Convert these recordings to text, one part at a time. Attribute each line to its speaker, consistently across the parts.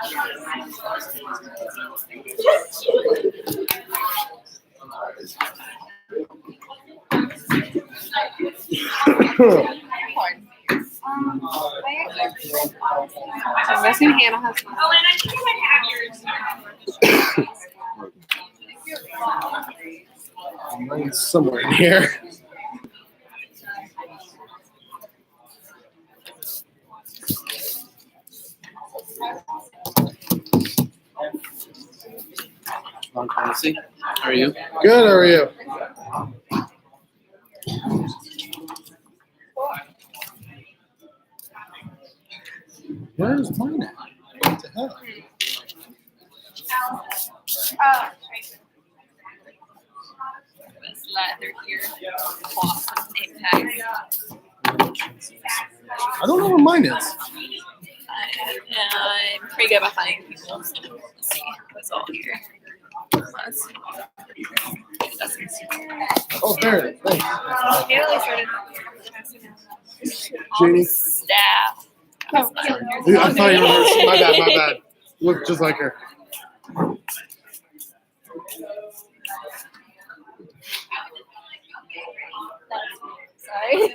Speaker 1: I'm guessing Hannah has one.
Speaker 2: Oh, and I think I have yours.
Speaker 3: Mine's somewhere in here.
Speaker 4: Long time to see. How are you?
Speaker 3: Good, how are you? Where's mine at? What the hell?
Speaker 1: This leather here. Awesome name tags.
Speaker 3: I don't know where mine is.
Speaker 1: I'm pretty good behind people. So let's see what's all here. Unless it doesn't see.
Speaker 3: Oh, there it is. Thanks.
Speaker 1: Haley started
Speaker 3: Janie.
Speaker 1: staff.
Speaker 3: I thought you were her. My bad. You look just like her.
Speaker 1: Sorry.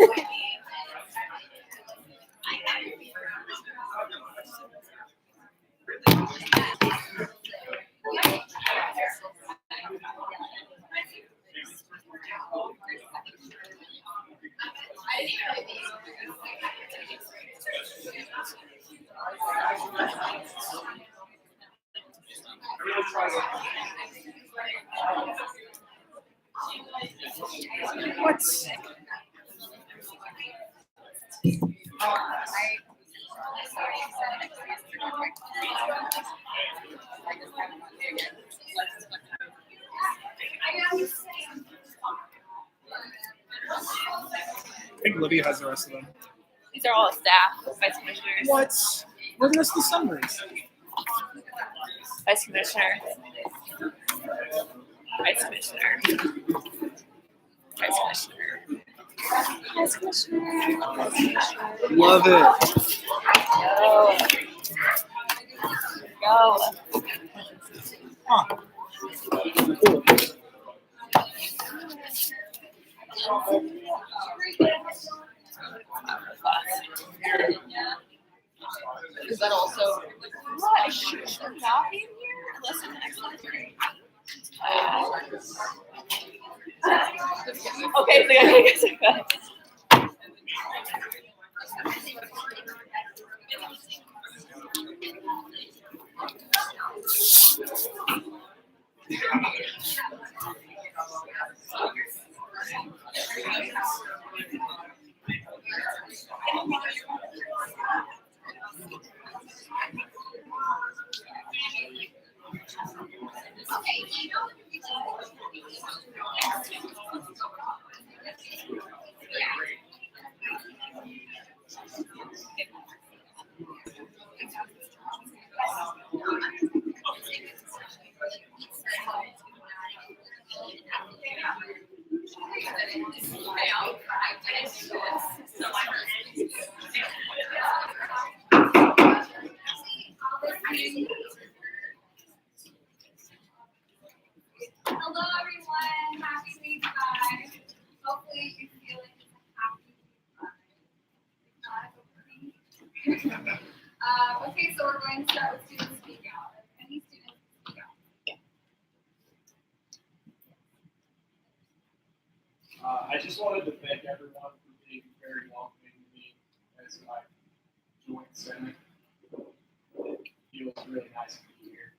Speaker 3: What?
Speaker 5: I think Lydia has the rest of them.
Speaker 1: These are all staff, vice commissioners.
Speaker 5: What? Where are the rest of the summaries?
Speaker 1: Vice commissioner. Vice commissioner. Vice commissioner. Vice commissioner.
Speaker 5: Love it.
Speaker 1: Go.
Speaker 5: Huh. Cool.
Speaker 1: Is that also what? Should not be in here unless an excellent grade. Okay, so I guess I got it.
Speaker 2: Hello, everyone. Happy week 5. Hopefully, you feel like it's a happy week 5. Okay, so we're going to start with student speak out. Any student speak out?
Speaker 5: I just wanted to thank everyone for being very welcoming to me as I joined Senate. It feels really nice to be here.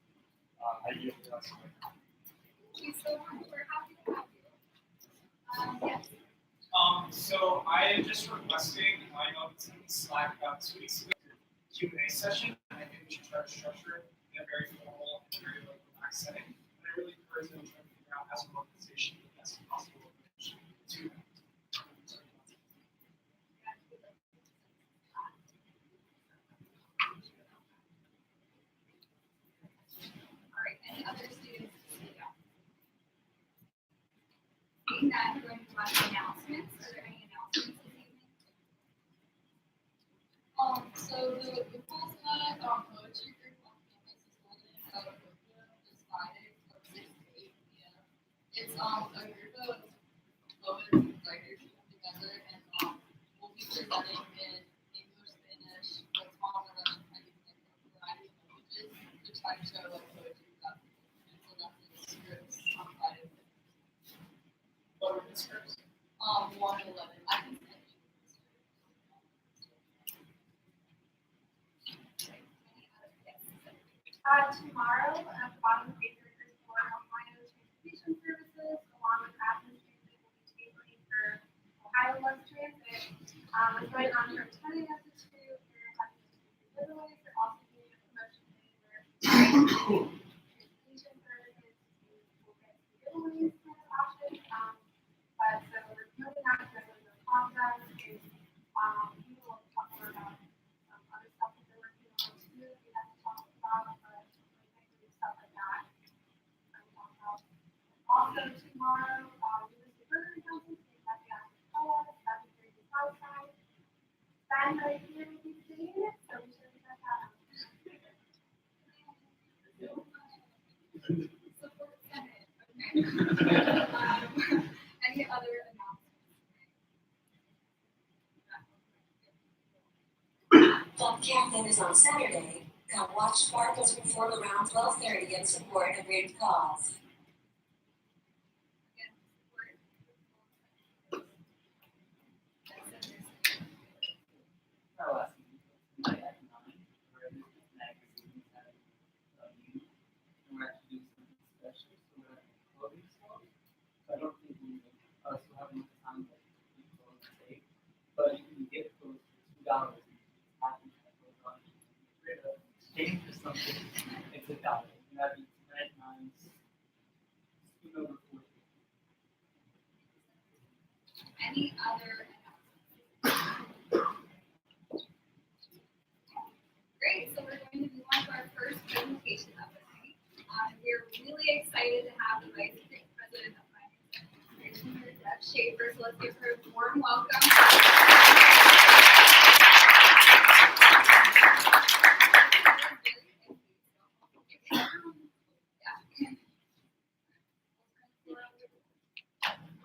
Speaker 5: I yield the rest of my time.
Speaker 2: Please so much. We're happy to have you. Yes.
Speaker 5: So I am just requesting, I know it's in Slack about 2 weeks ago, Q&A session. I think we should try to structure it in a very formal and very relaxed setting. And I really encourage them to try to figure out as an organization the best possible approach to that.
Speaker 2: All right. Any other students speak out? Being that we're going to run announcements. Are there any announcements this evening?
Speaker 6: So the pool's not poetry group on
Speaker 2: So your vote, Lois and writers together, and we'll be presenting in English, Spanish, but smaller than Chinese, like a variety of languages to try to show like poetry that and so that's the scripts on Friday.
Speaker 5: What are the scripts?
Speaker 2: 1 to 11. I can send you the scripts. Tomorrow, at the bottom of the paper, is for Ohio Transportation Services, along with Athens Transit, will be tabling for Ohio Bus Transit. It's going on from 10 a.m. to 2. We're having giveaways. They're also doing a promotion day where transportation services will get giveaways kind of options. But so we're moving on to the conference. People will talk more about other stuff that they're working on too. We have to talk about stuff like that. Also tomorrow, University Burger Council is at the Alcoa, 7:30 to 5:00. Ben right here will be seeing it, so we should check that out. Support Senate. Okay. Any other announcements?
Speaker 6: Fall Camping is on Saturday. Come watch sparkles perform around 12:30 in support of a great cause.
Speaker 7: Our last meeting tonight at 9, where this magazine is having youth, and we're actually doing something special, so we're having a clothing store. So I don't think we us will have enough time to keep clothes safe, but you can get clothes for $2. Happy to have clothes on. Get rid of, exchange for something, it's $1. And that'd be tonight at 9, scoot over 40.
Speaker 2: Any other announcements? Great, so we're going to move on to our first presentation of the night. We're really excited to have the Vice President of Finance and Administration, Deb Schaefer, so let's give her a warm welcome.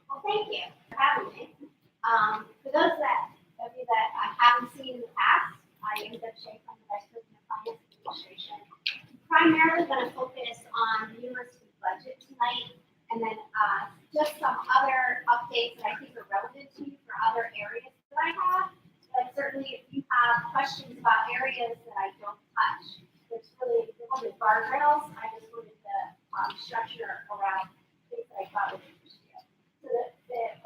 Speaker 8: Well, thank you for having me. For those of you that I haven't seen in the past, I am Deb Schaefer, I'm the Vice President of Finance and Administration. Primarily going to focus on the university budget tonight, and then just some other updates that I think are relevant to you for other areas that I have. But certainly, if you have questions about areas that I don't touch, there's really there wasn't guardrails. I just wanted to structure around things that I thought would interest you. So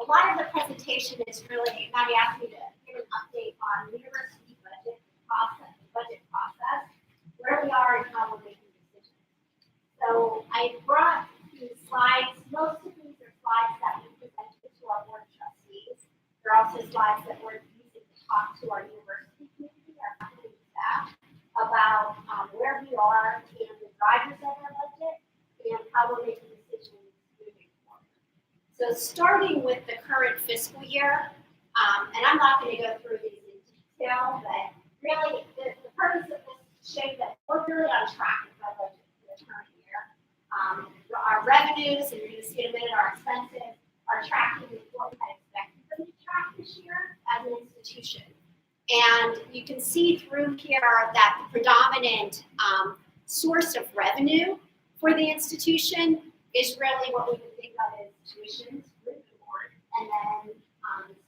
Speaker 8: a lot of the presentation is really, Maddie asked me to give an update on the university budget process, where we are and how we're making decisions. So I brought these slides. Most of these are slides that we presented to our board of trustees. They're also slides that we're using to talk to our university community, our faculty and staff, about where we are and the drivers of our budget and how we're making decisions moving forward. So starting with the current fiscal year, and I'm not going to go through these in detail, but really the purpose of this is to show that we're really on track with our budget for the current year. Our revenues, and you're going to see in a minute, our expenses are tracking with what we had expected them to track this year as an institution. And you can see through here that the predominant source of revenue for the institution is really what we can think of as tuitions, root support, and then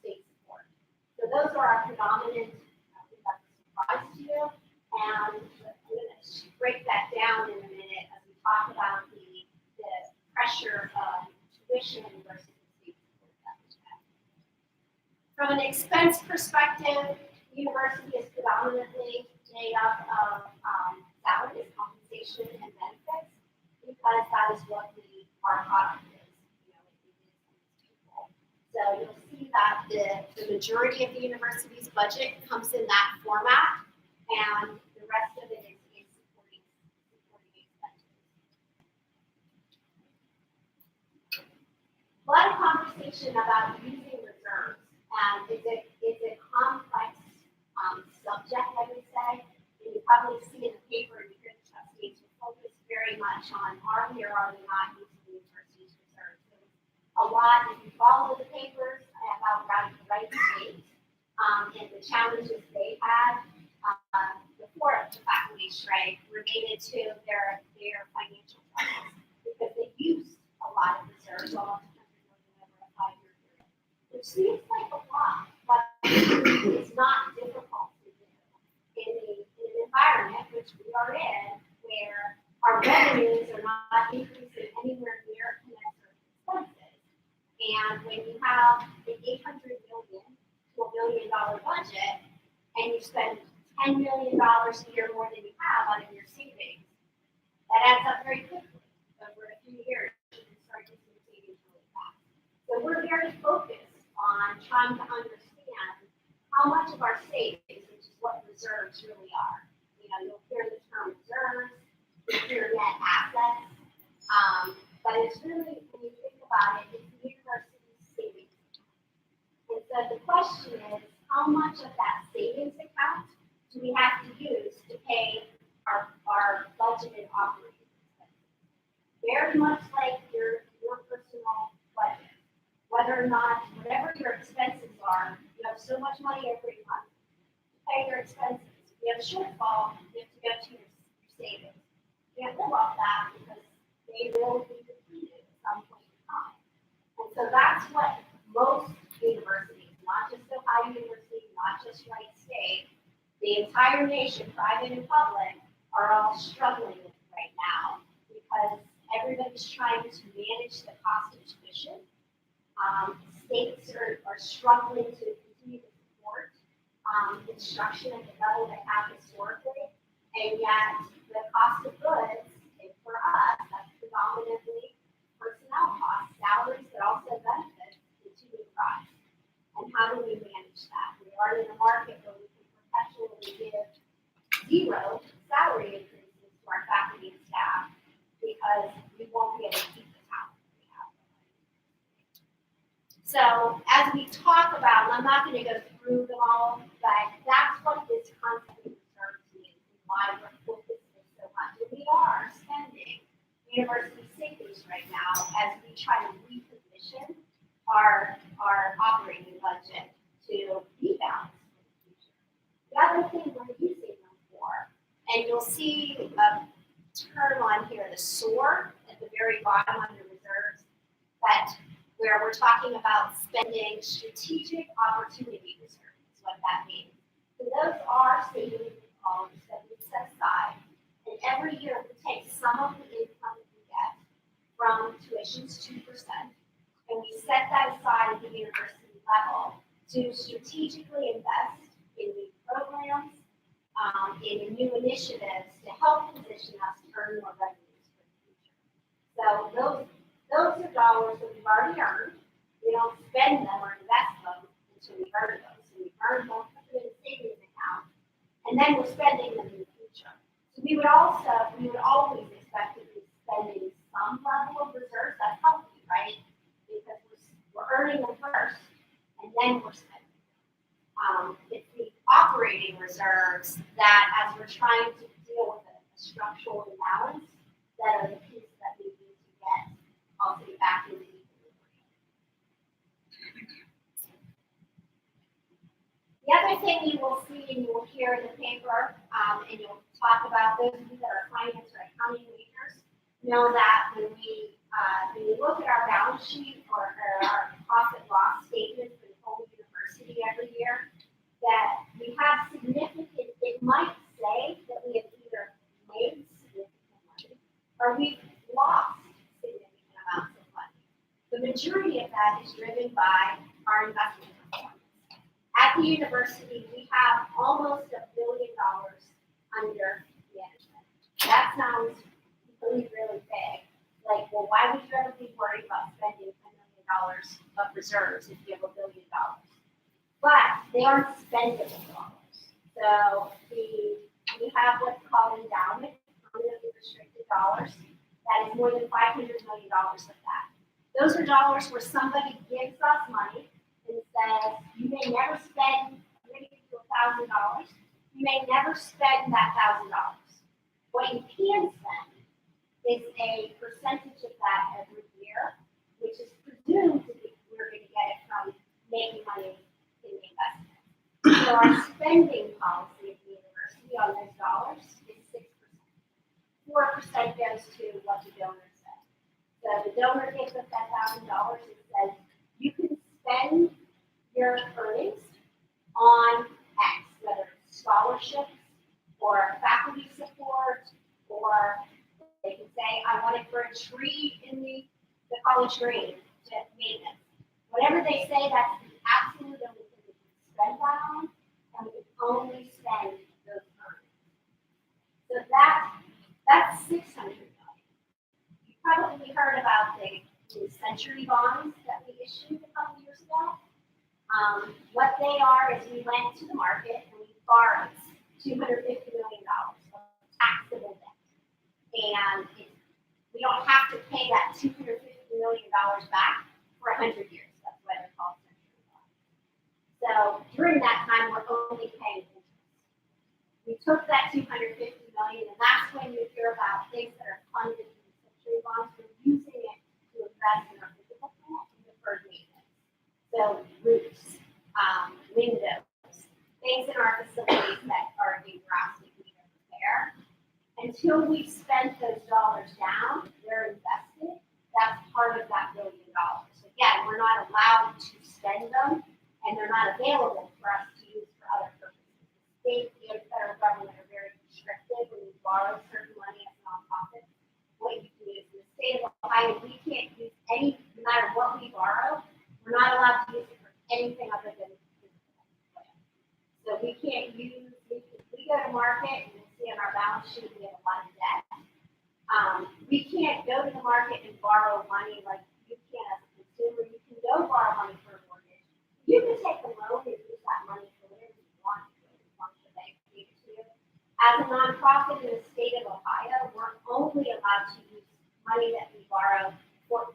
Speaker 8: state support. So those are our predominant, I think that's a surprise to you. And I'm going to break that down in a minute as we talk about the pressure of tuition versus the state support that we have. From an expense perspective, the university is predominantly made up of salaries, compensation, and benefits, because that is what our product is. You know, it is people. So you'll see that the majority of the university's budget comes in that format, and the rest of it is supporting expenses. A lot of conversation about using reserves. It's a complex subject, I would say. And you probably see in the paper and you hear the trustees who focus very much on are we or are we not using the university's reserves. So a lot, if you follow the papers about right state, and the challenges they had, before the faculty strike related to their financial troubles, because they used a lot of reserves, almost $100 million over a 5-year period, which seems like a lot, but it's not difficult to do in an environment which we are in, where our revenues are not increasing anywhere near commensurate expenses. And when you have an $800 million to $1 billion budget, and you spend $10 million a year more than you have out of your savings, that adds up very quickly. Over a few years, you can start using savings really fast. So we're very focused on trying to understand how much of our savings, which is what reserves really are. You know, you'll hear the term reserves, you'll hear net assets, but it's really, when you think about it, it's the university's savings account. And so the question is, how much of that savings account do we have to use to pay our budgeted operating expenses? Very much like your personal budget. Whether or not, whatever your expenses are, you have so much money every month to pay your expenses. If you have a shortfall, you have to go to your savings. You can't live off that because they will be depleted at some point in time. And so that's what most universities, not just Ohio University, not just Wright State, the entire nation, private and public, are all struggling with right now because everybody's trying to manage the cost of tuition. States are struggling to continue to support instruction at the level they have historically, and yet the cost of goods, and for us, that's predominantly personnel costs, salaries, but also benefits, continue to rise. And how do we manage that? We are in a market where we can perpetually give zero salary increases to our faculty and staff because we won't be able to keep the talent we have. So as we talk about, and I'm not going to go through them all, but that's what this concept of reserves means and why we're focusing so much. And we are spending university savings right now as we try to reposition our operating budget to be balanced in the future. The other thing we're using them for, and you'll see a term on here, the SOAR, at the very bottom under reserves, that where we're talking about spending strategic opportunity reserves, is what that means. So those are savings dollars that we set aside, and every year we take some of the income that we get from tuition's 2%, and we set that aside at the university level to strategically invest in new programs, in new initiatives to help position us to earn more revenues for the future. So those are dollars that we've already earned. We don't spend them or invest them until we earn them. So we earn them, put them in a savings account, and then we're spending them in the future. So we would always expect to be spending some level of reserves. That's healthy, right? Because we're earning them first, and then we're spending. It's the operating reserves that, as we're trying to deal with a structural imbalance, that are the pieces that we need to get also back into equilibrium. The other thing you will see and you will hear in the paper, and you'll talk about those of you that are finance or accounting majors, know that when we look at our balance sheet or our profit loss statement for the whole university every year, that we have significant, it might say that we have either made significant money or we've lost significant amounts of money. The majority of that is driven by our investment performance. At the university, we have almost $1 billion under management. That sounds really, really big. Like, well, why would you ever be worried about spending $10 million of reserves if you have $1 billion? But they aren't spendable dollars. So we have what's called endowment, permanently restricted dollars. That is more than $500 million of that. Those are dollars where somebody gives us money and says, you may never spend, I'm going to give you $1,000. You may never spend that $1,000. What you can spend is a percentage of that every year, which is presumed to be, we were gonna get it from making money in the investment. So our spending policy at the university on those dollars is 6%. 4% goes to what the donor said. So the donor gives us that $1,000 and says, you can spend your earnings on X, whether it's scholarships or faculty support, or they can say, I want it for a tree in the college green to maintenance. Whatever they say, that's the absolute only thing we can spend that on, and we can only spend those earnings. So that's $600 million. You probably heard about the century bonds that we issued a couple years ago. What they are is we went to the market and we borrowed $250 million of taxable debt. And we don't have to pay that $250 million back for 100 years. That's why they're called century bonds. So during that time, we're only paying interest. We took that $250 million, and that's when you hear about things that are funded in century bonds. We're using it to invest in our physical plant and deferred maintenance. So roofs, windows, things in our facilities that are in drastic need of repair. Until we've spent those dollars down, they're invested. That's part of that $1 billion. Again, we're not allowed to spend them, and they're not available for us to use for other purposes. The state and federal government are very restrictive when you borrow certain money as nonprofits. What you can use in the state of Ohio, we can't use any, no matter what we borrow, we're not allowed to use it for anything other than physical plan. So we can't use, we go to market and you'll see on our balance sheet we have a lot of debt. We can't go to the market and borrow money like you can as a consumer. You can go borrow money for a mortgage. You can take a loan and use that money for whatever you want to, as long as the bank gave it to you. As a nonprofit in the state of Ohio, we're only allowed to use money that we borrow for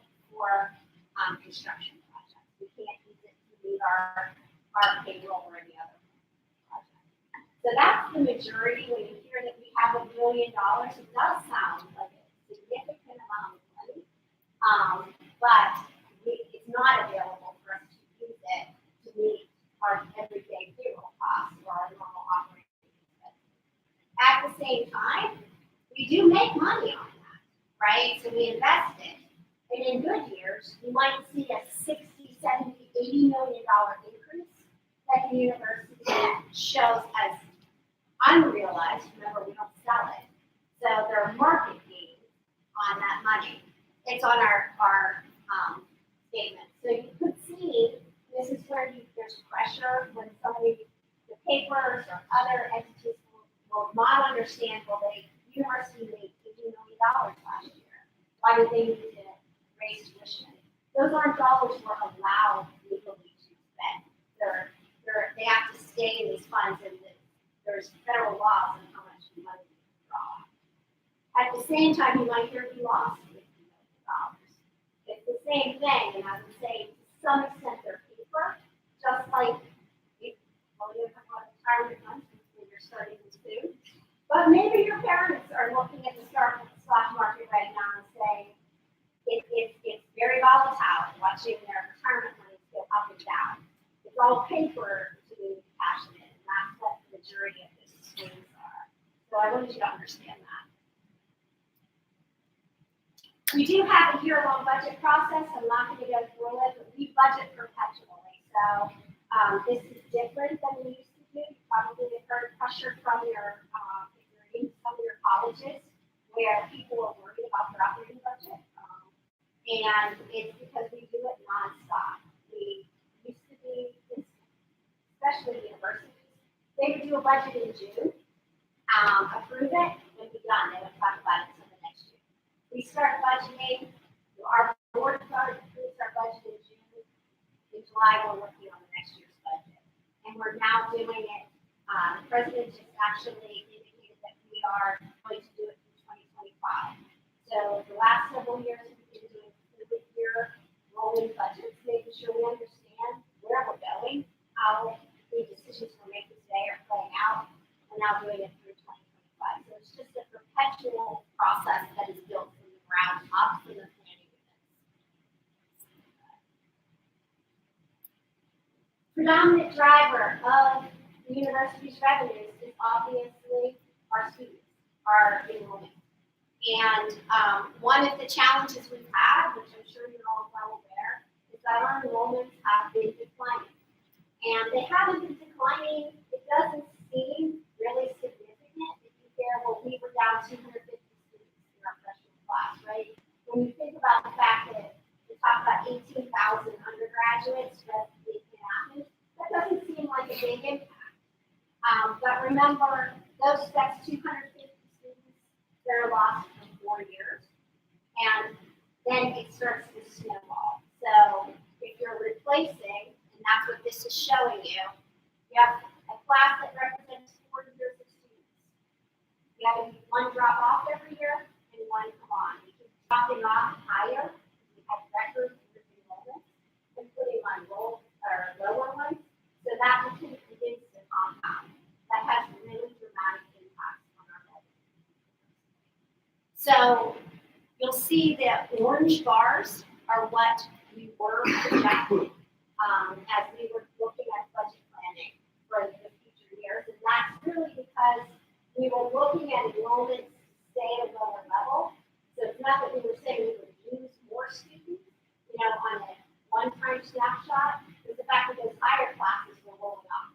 Speaker 8: construction projects. We can't use it to meet our payroll or any other project. So that's the majority. When you hear that we have $1 billion, it does sound like a significant amount of money, but it's not available for us to use it to meet our everyday payroll costs or our normal operating expenses. At the same time, we do make money on that, right? So we invest it. And in good years, you might see a $60, $70, $80 million increase that the university shows as unrealized. Remember, we don't sell it. So there are market gains on that money. It's on our statement. So you could see this is where there's pressure when somebody, the papers or other entities will not understand, well, the university made $80 million last year. Why did they need to raise tuition? Those aren't dollars we're allowed legally to spend. They have to stay in these funds, and there's federal laws on how much money we can draw. At the same time, you might hear we lost $50 million. It's the same thing, and I would say to some extent they're paper, just like you talk about retirement funds when you're starting to do. But maybe your parents are looking at the stock market right now and saying it's very volatile, watching their retirement money go up and down. It's all paper to be passionate, and that's what the majority of these swings are. So I wanted you to understand that. We do have a year-long budget process. I'm not going to go through it, but we budget perpetually. So this is different than we used to do. You probably have heard pressure from your, if you're in some of your colleges, where people are worried about their operating budget. And it's because we do it nonstop. We used to be, especially universities, they would do a budget in June, approve it, and be done. They would talk about it until the next year. We start budgeting, our board approves our budget in June. In July, we're working on the next year's budget. And we're now doing it, the president just actually indicated that we are going to do it in 2025. So the last several years, we've been doing year rolling budgets, making sure we understand where we're going, how the decisions we're making today are playing out. We're now doing it through 2025. So it's just a perpetual process that is built from the ground up for the planning units. predominant driver of the university's revenues is obviously our students, our enrollment. And one of the challenges we've had, which I'm sure you're all well aware, is that our enrollments have been declining. And they haven't been declining, it doesn't seem really significant if you compare, well, we were down 250 students in our freshman class, right? When you think about the fact that we talk about 18,000 undergraduates resident in Athens, that doesn't seem like a big impact. But remember, that's 250 students that are lost for 4 years. And then it starts to snowball. So if you're replacing, and that's what this is showing you, you have a class that represents 4 years of students. You have one drop off every year and one come on. You keep dropping off higher. You have record enrollment and putting on lower ones. So that begins to compound. That has really dramatic impacts on our revenue. So you'll see that orange bars are what we were projecting as we were looking at budget planning for the future years. And that's really because we were looking at enrollments stay at a lower level. So it's not that we were saying we would lose more students, on a one-time snapshot. It's the fact that those higher classes were rolling off.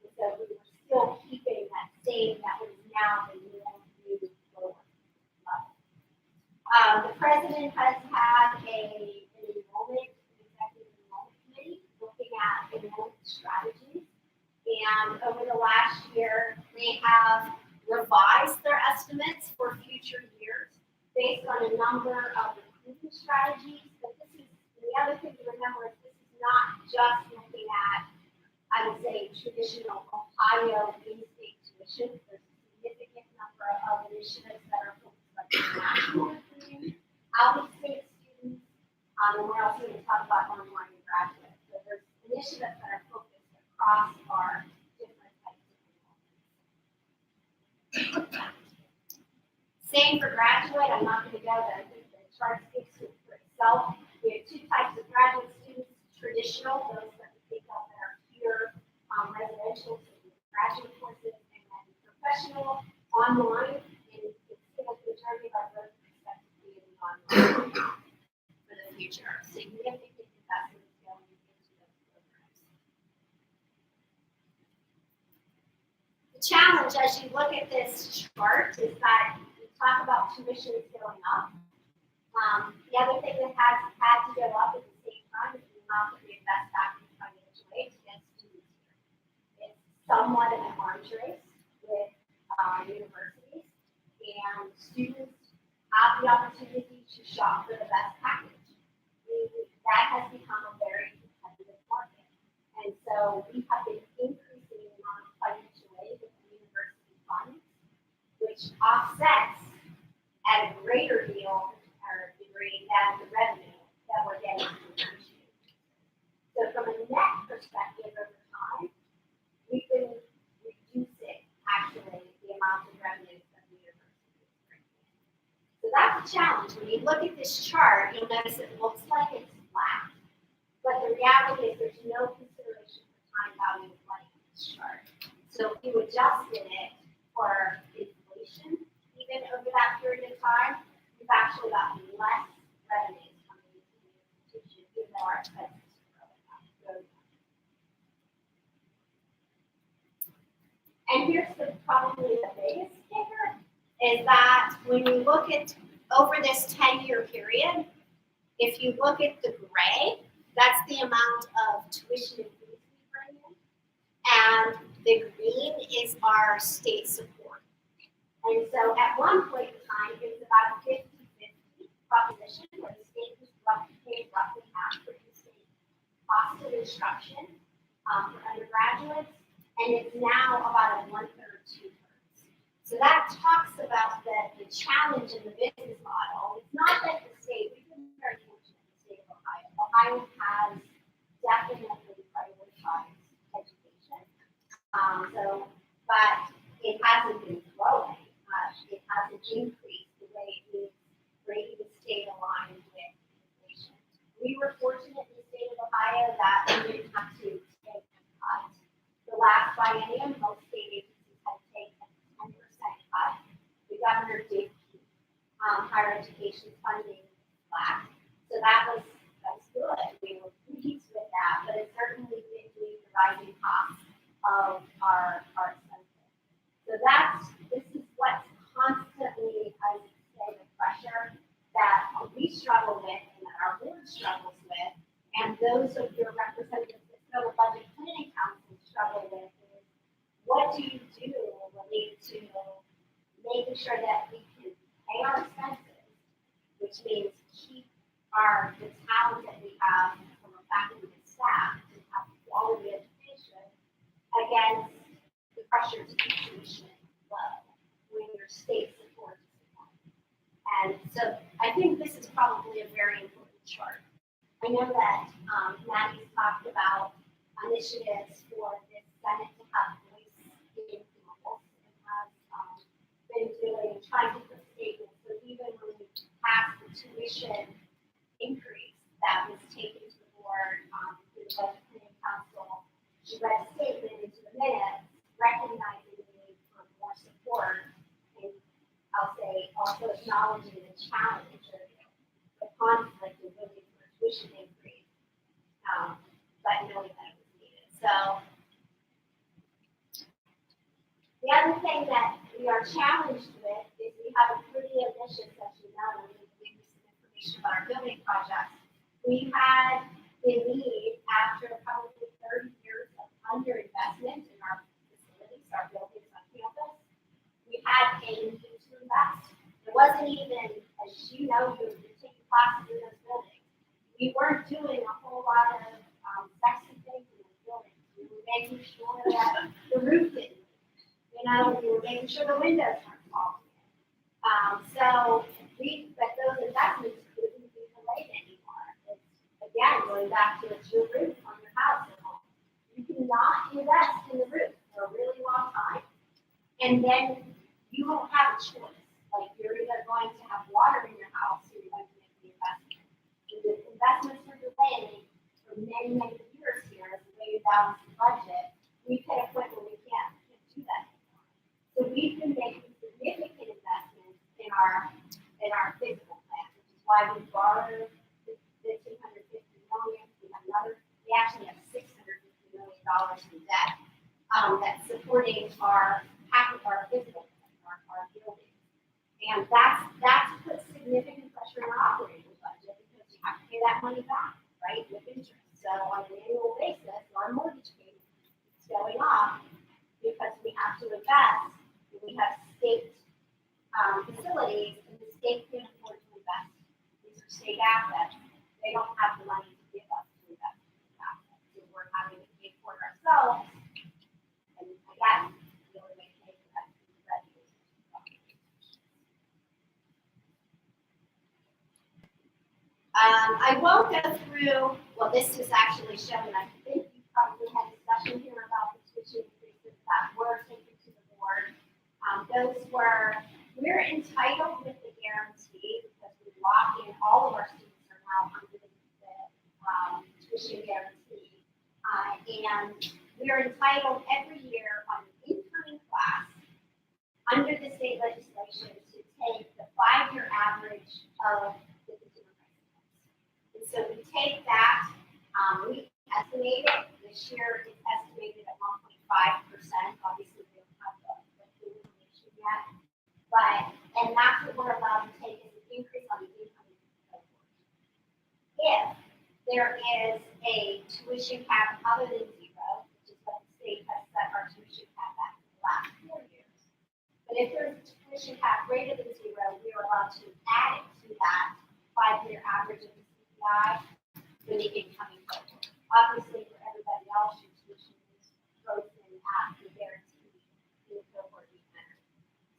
Speaker 8: And so we were still keeping that same, that was now the new lower level. The president has had an executive enrollment committee looking at enrollment strategies. And over the last year, they have revised their estimates for future years based on a number of recruiting strategies. But the other thing to remember is this is not just looking at, I would say, traditional Ohio in-state tuition. There's a significant number of initiatives that are focused on international recruiting, out-of-state students, and we're also going to talk about online graduates. So there's initiatives that are focused across our different types of enrollment. Same for graduate. I'm not going to go there. I think the chart speaks for itself. We have two types of graduate students: traditional, those that we think of that are pure residential graduate courses, and then professional, online, and it's still the majority of our growth is expected to be in online for the future. Significant investments going into those programs. The challenge as you look at this chart is that we talk about tuitions going up. The other thing that has had to go up at the same time is the amount that we invest back in financial aid to get students here. It's somewhat of an arms race with universities, and students have the opportunity to shop for the best package. That has become a very competitive market. And so we have been increasing the amount of financial aid that the university funds, which offsets at a greater deal or degree than the revenue that we're getting from the university. So from a net perspective over time, we've been reducing actually the amount of revenue that the university is bringing in. So that's a challenge. When you look at this chart, you'll notice it looks like it's flat, but the reality is there's no consideration for time value of money in this chart. So if you adjusted it for inflation, even over that period of time, we've actually got less revenues coming into the institution, even though our expenses are growing up. And here's probably the biggest kicker, is that when you look at over this 10-year period, if you look at the gray, that's the amount of tuition and fees we bring in, and the green is our state support. And so at one point in time, it was about a 50-50 proposition where the state was paid roughly half for in-state cost of instruction for undergraduates, and it's now about a 1/3, 2/3. So that talks about the challenge in the business model. It's not that the state, we've been very fortunate in the state of Ohio. Ohio has definitely prioritized education. But it hasn't been growing. It hasn't increased the way it is bringing the state aligned with inflation. We were fortunate in the state of Ohio that we didn't have to take governor did keep higher education funding flat. So that's good. We were pleased with that, but it certainly did meet the rising costs of our expenses. So this is what's constantly, I would say, the pressure that we struggle with and that our board struggles with, and those of your representatives that go to Budget Planning Council struggle with is, what do you do related to making sure that we can pay our expenses, which means keep the talent that we have from our faculty and staff to have quality education against the pressure to keep tuition low when your state supports it. And so I think this is probably a very important chart. I know that Maddie's talked about initiatives for this Senate to have voice in campus and has been doing, trying to put statements. So even when we passed the tuition increase that was taken to the board through the Budget Planning Council, she read a statement into the minutes recognizing the need for more support and I'll say also acknowledging the challenge of the conflict of looking for a tuition increase, but knowing that it was needed. So the other thing that we are challenged with is we have a pretty ambitious, as you know, and we give you some information about our building projects. We had the need after probably 30 years of underinvestment in our facilities, our buildings on campus. We had a need to invest. It wasn't even, as you know, you're taking classes in those buildings. We weren't doing a whole lot of sexy things in those buildings. We were making sure that the roof didn't leak. You know, we were making sure the windows weren't falling in. But those investments couldn't be delayed anymore. It's, again, going back to it's your roof on your house at home. You cannot invest in the roof for a really long time, and then you won't have a choice. Like, you're either going to have water in your house or you're going to make the investment. So the investments were delayed for many, many years here as a way to balance the budget. We've hit a point where we can't do that anymore. So we've been making significant investments in our physical plant, which is why we borrowed the $250 million. We actually have $650 million in debt that's supporting our physical plant, our buildings. And that's put significant pressure on our operating budget because you have to pay that money back, right, with interest. So on an annual basis, our mortgage payment is going up because we have to invest. We have state facilities, and the state can't afford to invest. These are state assets. They don't have the money to give us to invest in these assets. So we're having to pay for it ourselves. And again, the only way to pay for that is revenues. I won't go through, well, this is actually shown, I think you probably had a discussion here about the tuition increases that were taken to the board. We're entitled with the guarantee because we lock in, all of our students are now under the tuition guarantee. And we're entitled every year on an incoming class under the state legislation to take the 5-year average of the consumer price index. And so we take that, we estimate it, this year it's estimated at 1.5%. Obviously, we don't have the information yet. And that's what we're allowed to take as an increase on the incoming cohort. If there is a tuition cap other than 0, which is what the state has set our tuition cap at for the last 4 years. But if there's a tuition cap greater than 0, we are allowed to add it to that 5-year average of the CPI for the incoming cohort. Obviously, for everybody else, your tuition is frozen at the guarantee in the cohort you enter.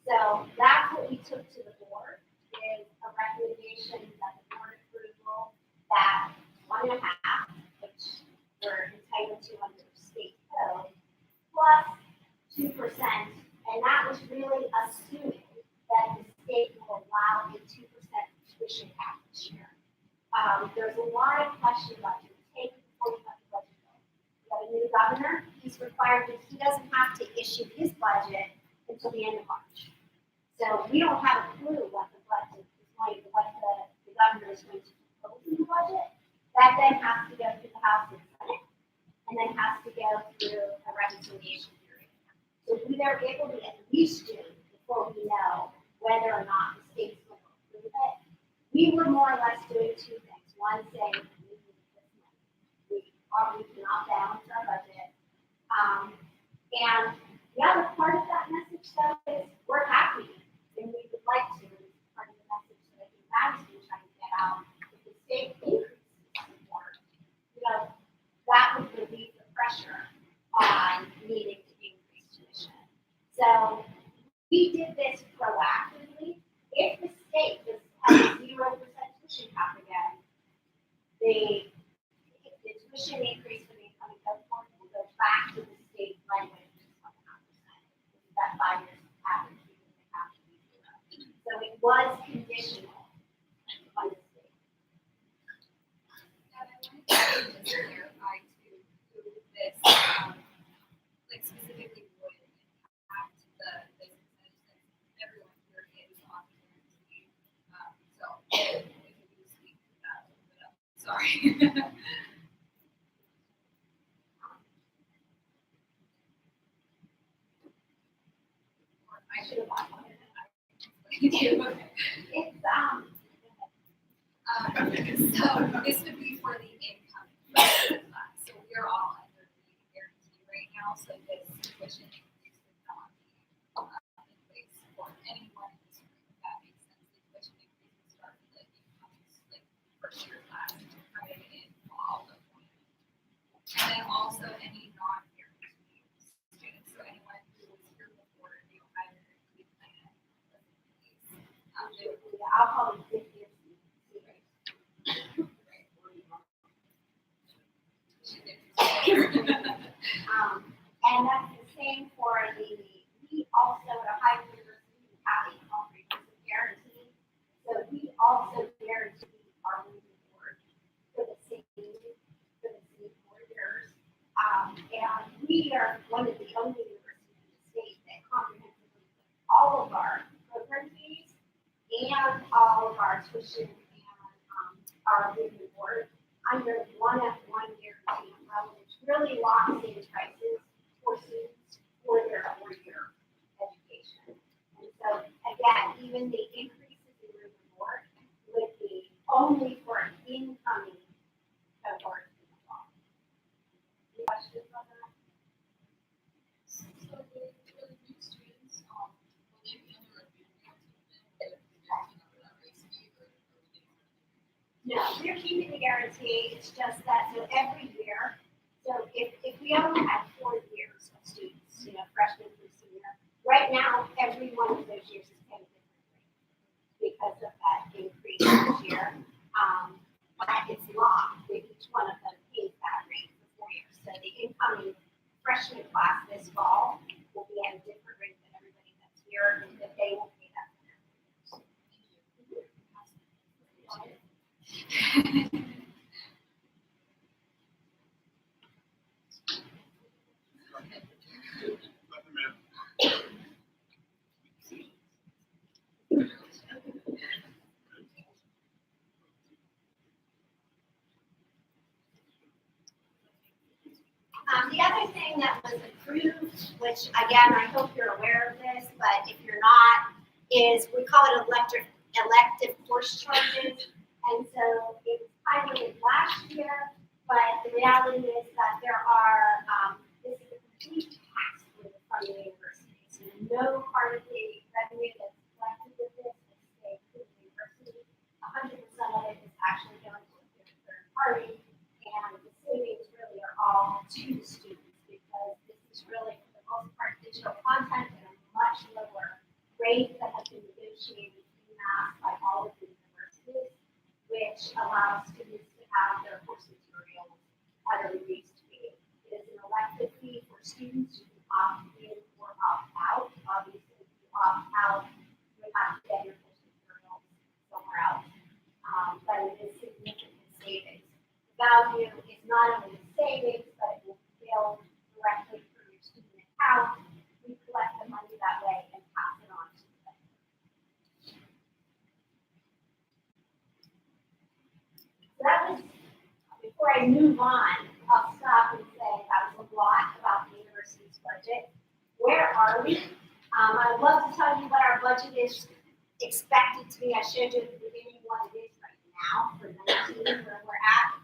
Speaker 8: So that's what we took to the board, is a recommendation that the board approval that 1.5, which we're entitled to under state code, plus 2%, and that was really assuming that the state will allow a 2% tuition cap this year. There's a lot of question about your take before you have the budget bill. We have a new governor. He's required that he doesn't have to issue his budget until the end of March. So we don't have a clue what the budget is going, what the governor is going to propose in the budget. That then has to go through the House and Senate, and then has to go through a reconciliation period. So we are able to at least June before we know whether or not the state's going to approve it. We were more or less doing two things. One, saying we need this money. We cannot balance our budget. And the other part of that message, though, is we're happy and we would like to. It's part of the message that I think Matt's been trying to get out. If the state increases support, that would relieve the pressure on needing to increase tuition. So we did this proactively. If the state has a 0% tuition cap again, the tuition increase for the incoming cohort will go back to the state language, which is 1.5%. This is that 5 years average, because they have to be 0. So it was conditional on the state.
Speaker 1: Yeah, I wanted to just clarify too, who this, like specifically would impact the business since everyone here is on guarantee. So if you could speak to that a little bit, sorry. I should have bought one.
Speaker 8: It's
Speaker 1: So this would be for the incoming class. So we're all under the guarantee right now, so this tuition increase would not be in place for anyone in this room, if that makes sense. The tuition increase would start with the incoming, like, first year class coming in fall of 2020. And then also any non-guaranteed students, so anyone who was here before the Ohio Guarantee Plan.
Speaker 8: I'll call it 50 years. And that's the same for we also at Ohio University have a comprehensive guarantee. So we also guarantee our moving forward for the same 4 years. And we are one of the only universities in the state that comprehensively put all of our program fees and all of our tuition and our moving forward under one guarantee umbrella, which really locks in prices for students for their 4-year education. And so again, even the increases in moving forward would be only for incoming cohorts in the fall. Any questions on that?
Speaker 1: So for the new students, will they be under a
Speaker 8: No, we're keeping the guarantee. It's just that so every year, so if we only had 4 years of students, freshman through senior, right now every one of those years is paying differently because of that increase this year. But it's locked that each one of them pays that rate for 4 years. So the incoming freshman class this fall will be at a different rate than everybody that's here, and that they will pay that for their 4 years. The other thing that was approved, which again, I hope you're aware of this, but if you're not, is we call it elective course charges. And so it was piloted last year, but the reality is that there are, this is a complete tax from the university. So no part of the revenue that's collected with this is staying to the university. 100% of it is actually going to a third party. And the savings really are all to the students because this is really, for the most part, digital content at a much lower rate that has been negotiated in mass by all of the universities, which allows students to have their course materials at a reduced fee. It is an elective fee for students. You can opt in or opt out. Obviously, if you opt out, you have to get your course materials somewhere else. But it is significant savings. The value is not only the savings, but it will bill directly through your student account. We collect the money that way and pass it on to them. before I move on, I'll stop and say that was a lot about the university's budget. Where are we? I'd love to tell you what our budget is expected to be. I showed you at the beginning what it is right now for 19, where we're at.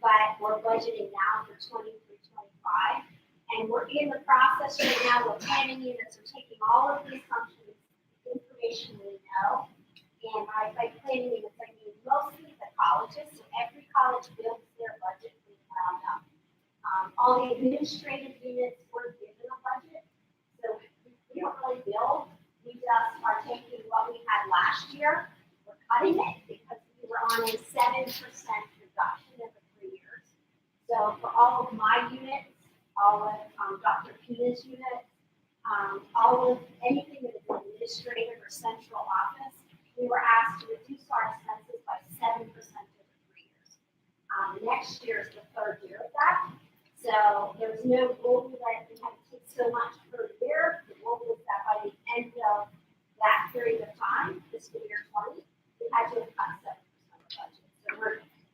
Speaker 8: But we're budgeting now for 20 through 25. And we're in the process right now, we're planning units, we're taking all of the assumptions, information we know. And by planning units, I mean mostly the colleges, so every college builds their budget from the ground up. All the administrative units were given a budget, so we don't really build, we just are taking what we had last year, we're cutting it because we were on a 7% reduction over 3 years. So for all of my units, all of Dr. Pina's units, all of anything that is administrative or central office, we were asked to reduce our expenses by 7% over 3 years. Next year is the third year of that. So there was no goal that we had to take so much per year. The goal was that by the end of that period of time, fiscal year 20, we had to have cut 7% of the budget. So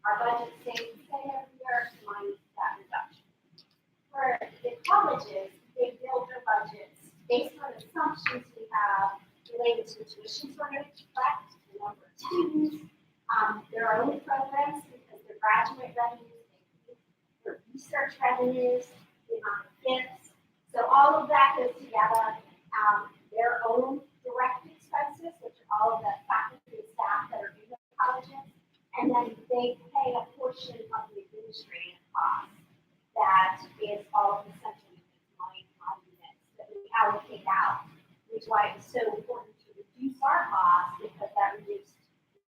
Speaker 8: our budget stays the same every year minus that reduction. For the colleges, they build their budgets based on assumptions we have related to tuition for collect, the number of students, their own programs because their graduate revenues, their research revenues, the amount of gifts. So all of that goes together. Their own direct expenses, which are all of the faculty and staff that are in the colleges, and then they pay a portion of the administrative costs. That is all of the central units, money units that we allocate out, which is why it's so important to reduce our costs because that reduced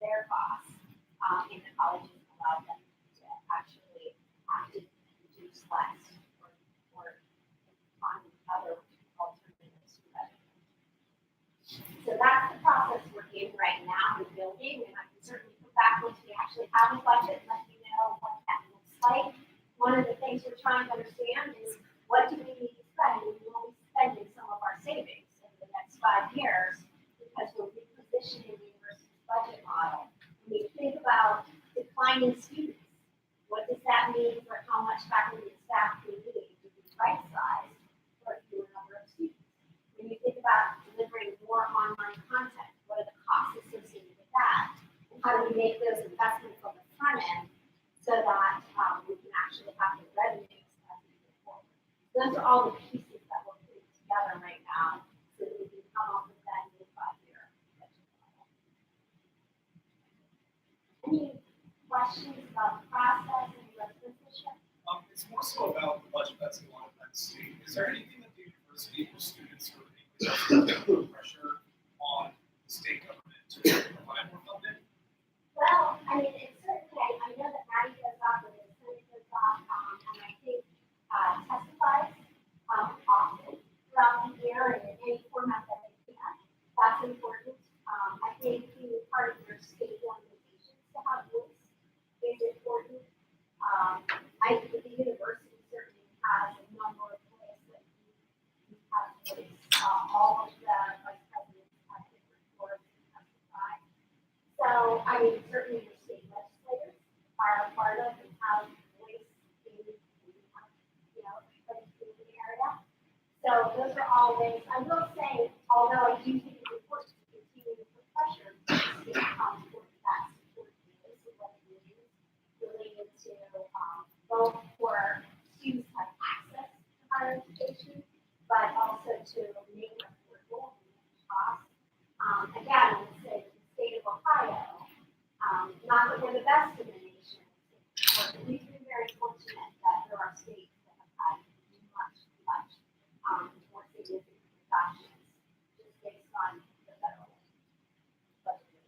Speaker 8: their costs in the colleges and allowed them to actually have to reduce less or find other alternatives to revenue. So that's the process we're in right now in building, and I can certainly come back once we actually have a budget and let you know what that looks like. One of the things we're trying to understand is what do we need to spend? We will be spending some of our savings in the next 5 years because we're repositioning the university's budget model. When we think about declining students, what does that mean for how much faculty and staff we need to be right-sized for a fewer number of students? When you think about delivering more online content, what are the costs associated with that? And how do we make those investments on the front end so that we can actually have the revenues as we move forward? Those are all the pieces that we're putting together right now so that we can come up with that new 5-year budget model. Any questions about the process and the position?
Speaker 5: It's more so about the budget that's allotted by the state. Is there anything that the university or students or anything put pressure on the state government to provide more funding?
Speaker 8: Well, I mean, it's certainly, I know that Maddie goes off and the Senate goes off, and I think testifies often throughout the year and in any format that they can. That's important. I think being part of your state organizations to have voice is important. I think the university certainly has a number of ways that you have voice. All of the vice presidents have different boards to testify. So, I mean, certainly your state legislators are a part of and have voice in, everybody's in the area. So those are all ways. I will say, although I do think it's important to continue to put pressure, state for that support is what it is related to both for students to have access to higher education, but also to make it affordable and manage costs. Again, I would say the state of Ohio, not that we're the best in the nation, but we've been very fortunate that there are states that have had much more significant reductions just based on the federal budget.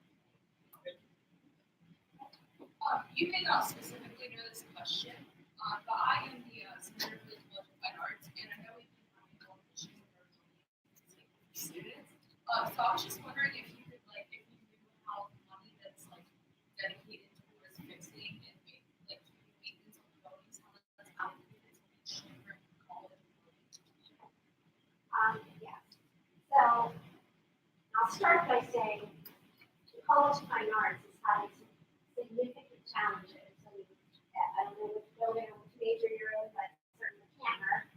Speaker 9: You may not specifically know this question, but I am the Senator for the College of Fine Arts, and I know we've been having a lot of issues with our students. So I was just wondering if you could, if you knew how the money that's dedicated towards fixing and keeping maintenance on the buildings, how that's allocated to each different college.
Speaker 8: Yes. So I'll start by saying the College of Fine Arts is having some significant challenges. I mean, I don't know building or which major you're in, but certainly Cantor,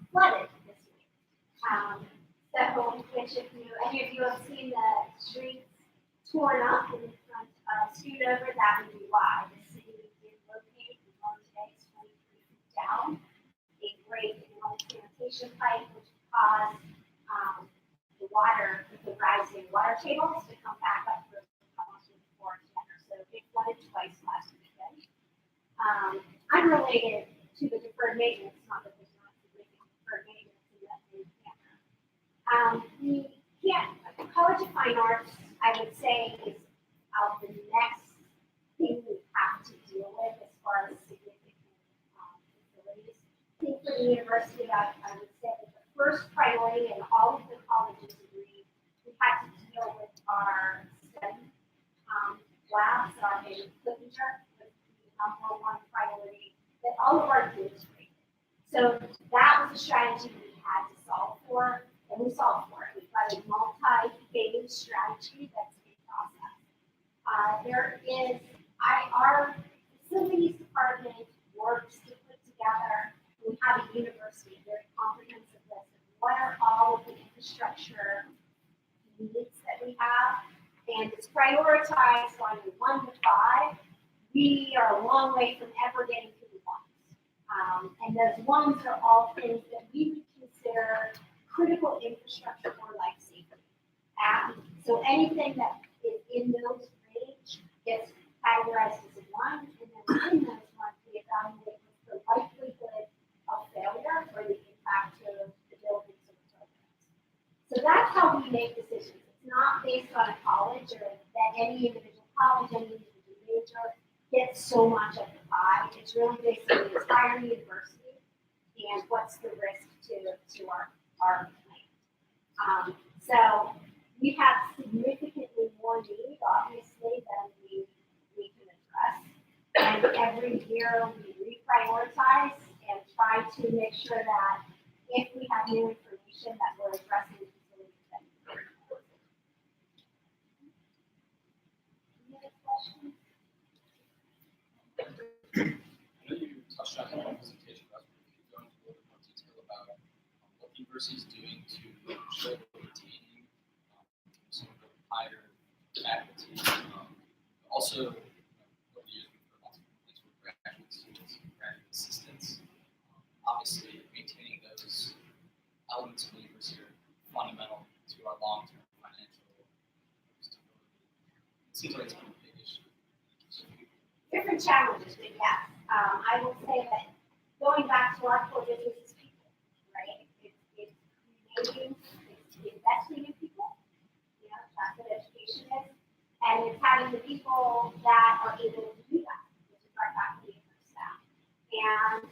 Speaker 8: flooded this week. So, which if you, any of you have seen the streets torn up in front of Schoonover, that would be why. The city did locate, the one today is 23 feet down, a break in one sanitation pipe, which caused the water, the rising water tables to come back up for almost before Cantor. So it flooded twice last weekend. Unrelated to the deferred maintenance, not that there's not significant deferred maintenance in that in Cantor. The College of Fine Arts, I would say, is the next thing we have to deal with as far as significant facilities. I think for the university, I would say that the first priority, and all of the colleges agreed, we had to deal with our study labs, our maybe literature, was the number one priority that all of our kids rated. So that was a strategy we had to solve for, and we solved for it. We've got a multi-phase strategy that's in process. Our facilities department works to put together, we have a university, a very comprehensive list of what are all of the infrastructure needs that we have, and it's prioritized on the 1 to 5. We are a long way from ever getting to the ones. And those ones are all things that we would consider critical infrastructure for life safety. So anything that is in those range gets categorized as a 1, and then within those ones, we evaluate the likelihood of failure or the impact to the buildings or the programs. So that's how we make decisions. It's not based on a college or that any individual college, any individual major gets so much of the pie. It's really based on the entire university and what's the risk to our plan. So we have significantly more need, obviously, than we can address. And every year we reprioritize and try to make sure that if we have new information that we're addressing the facilities that we need. Any other questions?
Speaker 10: I know you touched on it in your presentation, but if you go into a little bit more detail about what the university is doing to ensure that we're retaining some of the higher faculty. Also, over the years, we've heard lots of complaints with graduate students, graduate assistants. Obviously, maintaining those elements of the university are fundamental to our long-term financial stability. It seems like it's been a big issue.
Speaker 8: Different challenges, but yes. I will say that going back to our core business is people, right? It's creating, it's investing in people, that's what education is, and it's having the people that are able to do that, which is our faculty and our staff. And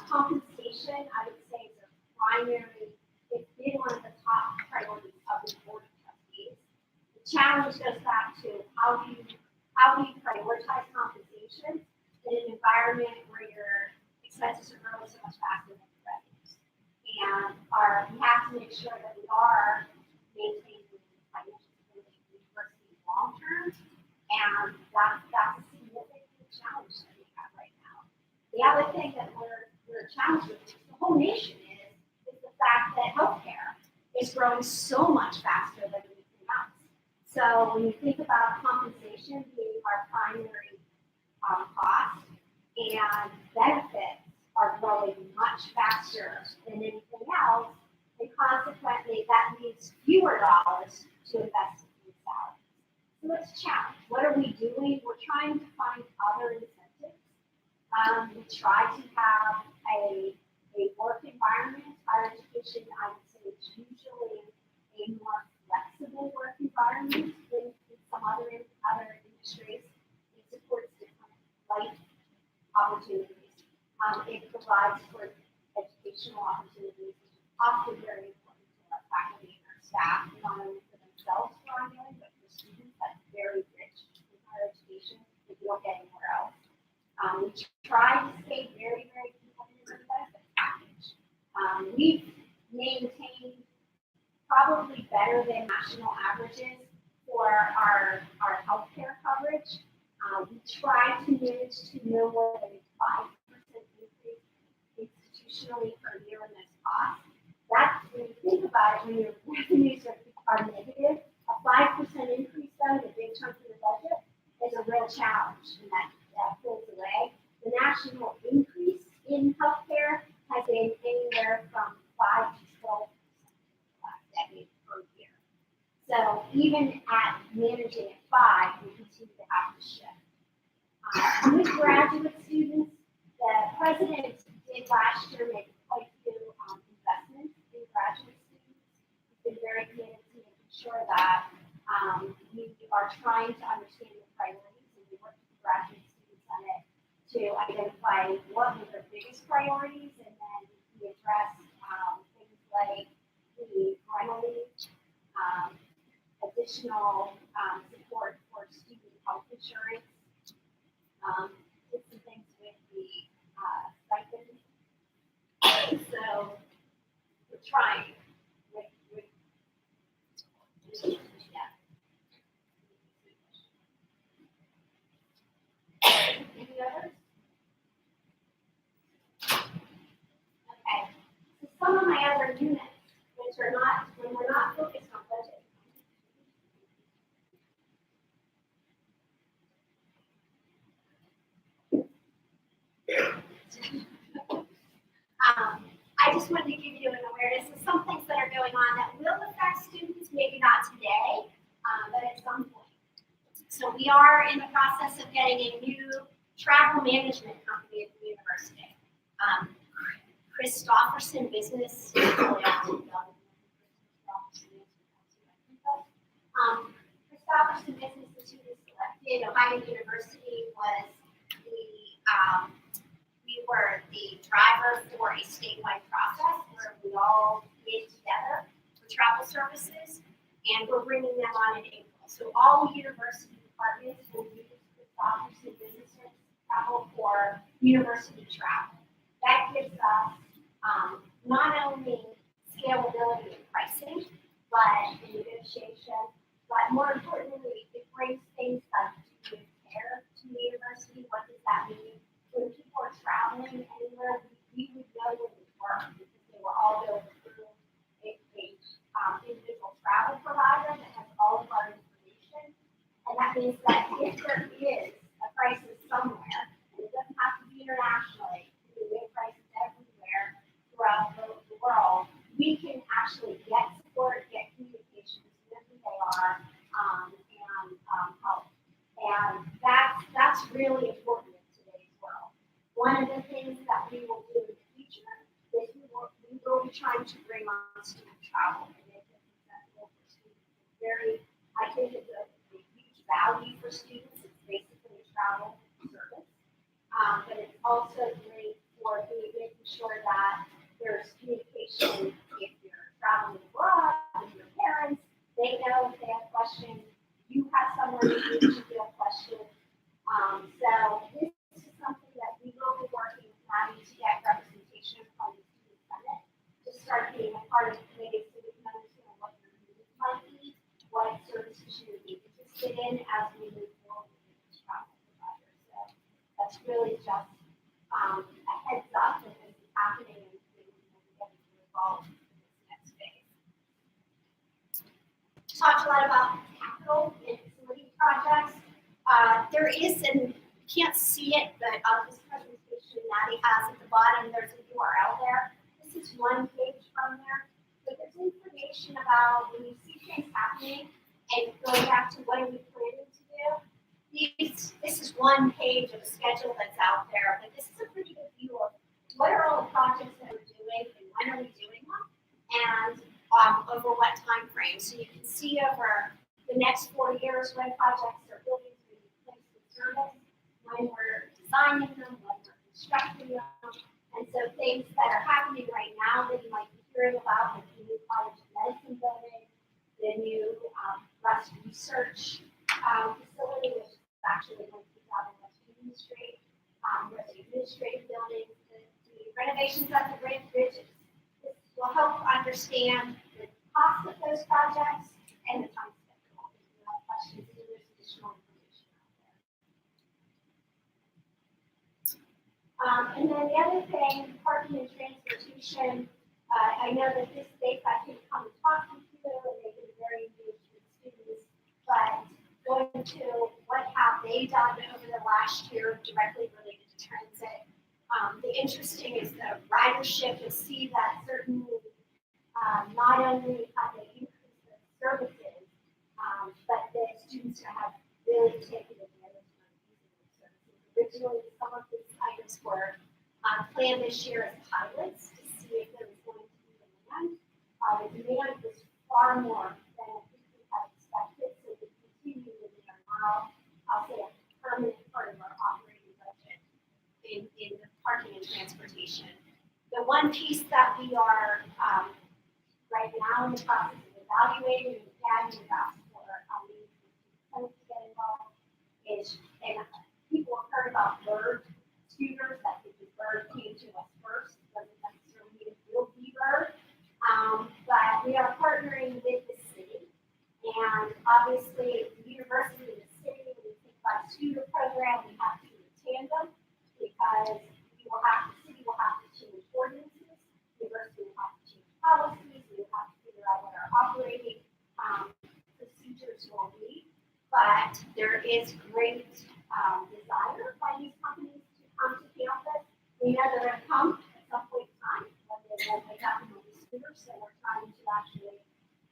Speaker 8: compensation, I would say, is a primary, it's been one of the top priorities of the board of trustees. The challenge goes back to how do you prioritize compensation in an environment where your expenses are growing so much faster than your revenues. And we have to make sure that we are maintaining financial stability of the university long term. And that's a significant challenge that we have right now. The other thing that we're challenged with, the whole nation is the fact that healthcare is growing so much faster than anything else. So when you think about compensation being our primary cost, and benefits are growing much faster than anything else, and consequently that leaves fewer dollars to invest in salaries. So it's a challenge. What are we doing? We're trying to find other incentives. We try to have a work environment. Higher education, I would say, is usually a more flexible work environment than some other industries. It supports different life opportunities. It provides for educational opportunities, which is often very important to our faculty and our staff, not only for themselves for ongoing, but for students. That's very rich in higher education that you don't get anywhere else. We try to stay very, very competitive in the benefits package. We've maintained probably better than national averages for our healthcare coverage. We try to manage to no more than 5% institutionally per year in those costs. That, when you think about it, when your revenues are negative, a 5% increase though, the big chunk of the budget, is a real challenge, and that pulls away. The national increase in healthcare has been anywhere from 5 to 12% last decade per year. So even at managing at 5, we continue to have to shift. With graduate students, the president did last year make quite a few investments in graduate students. He's been very committed to making sure that we are trying to understand the priorities, and we work with the graduate students on it to identify what were their biggest priorities, and then we address things like the parental leave, additional support for student health insurance, did some things with the stipend. So we're trying with yeah. Any others? Okay. So some of my other units, which are not, when we're not focused on budget. I just wanted to give you an awareness of some things that are going on that will affect students, maybe not today, but at some point. So we are in the process of getting a new travel management company at the university. Christofferson Business. Christofferson Business Institute is selected. Ohio University was we were the driver for a statewide process where we all get together for travel services, and we're bringing them on in April. So all university departments will use Christofferson Business Travel for university travel. That gives us not only scalability in pricing, but in negotiation, but more importantly, it brings things like duty of care to the university. What does that mean? When people are traveling anywhere, we would know where they were because they were all built through a individual travel provider that has all of our information. And that means that if there is a crisis somewhere, and it doesn't have to be internationally, we have crises everywhere throughout the world, we can actually get support, get communications, know who they are, and help. And that's really important in today's world. One of the things that we will do in the future is we will be trying to bring on student travel and make it accessible for students. I think it's a huge value for students. It's basically a travel service, but it's also great for making sure that there's communication if you're traveling abroad with your parents. They know if they have questions. You have someone to reach if you have questions. So this is something that we will be working with having to get representation from the student senate to start being a part of the committee so we can understand what your needs might be, what services you would be interested in as we move forward with this travel provider. So that's really just a heads up that this is happening and we will be getting involved in this next phase. Talked a lot about capital and facility projects. There is, and you can't see it, but this presentation Maddie has at the bottom, there's a URL there. This is one page from there, but there's information about when you see things happening and going back to what are we planning to do. This is one page of a schedule that's out there, but this is a pretty good view of what are all the projects that we're doing and when are we doing them, and over what time frame. So you can see over the next 4 years when projects are building to be placed in service, when we're designing them, when we're constructing them. And so things that are happening right now that you might be hearing about, like the new College of Medicine building, the new breast research facility, which is actually going to be down in West Union Street, there's the administrative buildings, the renovations of the bridges. This will help understand the cost of those projects and the time schedule. If you have questions, there's additional information out there. And then the other thing, part parking and transportation, I know that they've got to come and talk to you, and they've been very engaged with students, but going to what have they done over the last year directly related to transit. The interesting is the ridership. You'll see that certainly not only have they increased their services, but the students have really taken advantage of using those services. Originally, some of these items were planned this year as pilots to see if there was going to be demand. The demand was far more than I think we had expected, so we continue to be now, I'll say, a permanent part of our operating budget in the parking and transportation. The one piece that we are right now in the process of evaluating and adding about for to get involved is, and people have heard about bird scooters, that the bird came to us first, doesn't necessarily mean it will be bird. But we are partnering with the city, and obviously the university and the city, when we think about a scooter program, we have to do a tandem, because the city will have to change ordinances, the university will have to change policies, we will have to figure out what our operating procedures will be. But there is great desire by these companies to come to campus. We know they're going to come at some point in time, when they won't make up in the scooters, so we're trying to actually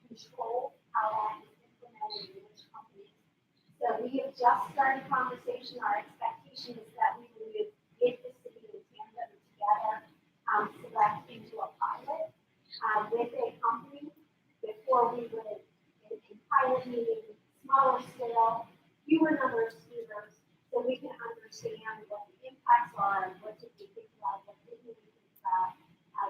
Speaker 8: control how that is implemented in which companies. So we have just started conversation. Our expectation is that we will move with the city and tandem together, select into a pilot with a company before we would, in pilot meeting, smaller scale, fewer number of scooters, so we can understand what the impacts are, and what did we think about, what didn't we think about.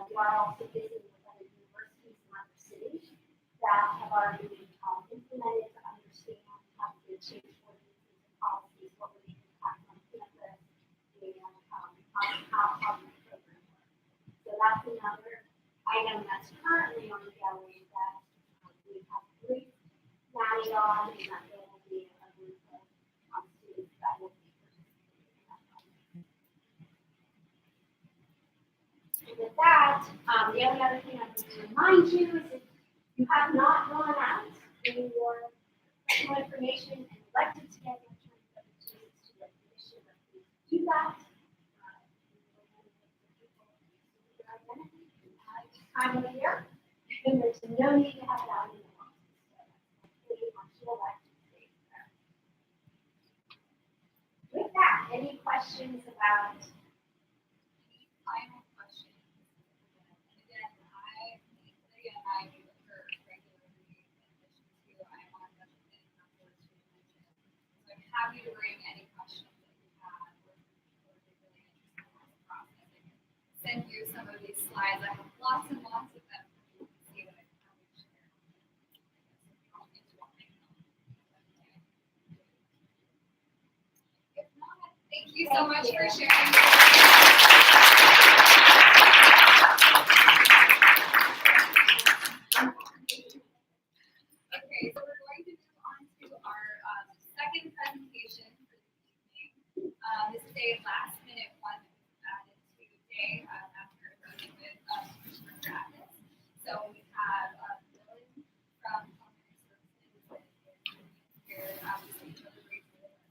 Speaker 8: We are also visiting with other universities and other cities that have already implemented to understand how to change ordinances and policies, what would the impact on campus, and how the program works. So that's another item that's currently on the gallery that we have briefed Maddie on, and that there will be a group of students that will be participating in that project. And with that, the only other thing I want to remind you is if you have not gone out in your personal information and elected to get your terms of students to recognition, please do that. Time of the year, and there's no need to have that in the office. So that's on your election day there. With that, any questions about?
Speaker 1: Any final questions? And again, I do occur regularly in addition to I'm on budget and numbers we mentioned. So I'm happy to bring any questions that you have or really interested in the process. I can send you some of these slides. I have lots and lots of them for you to see that I can probably share. If not, thank you so much for sharing. Okay, so we're going to move on to our second presentation for the evening. This is a last minute one that was added to today after voting with Commissioner Gratis. So we have Dylan from Culinary Services here, obviously, to deliberate with us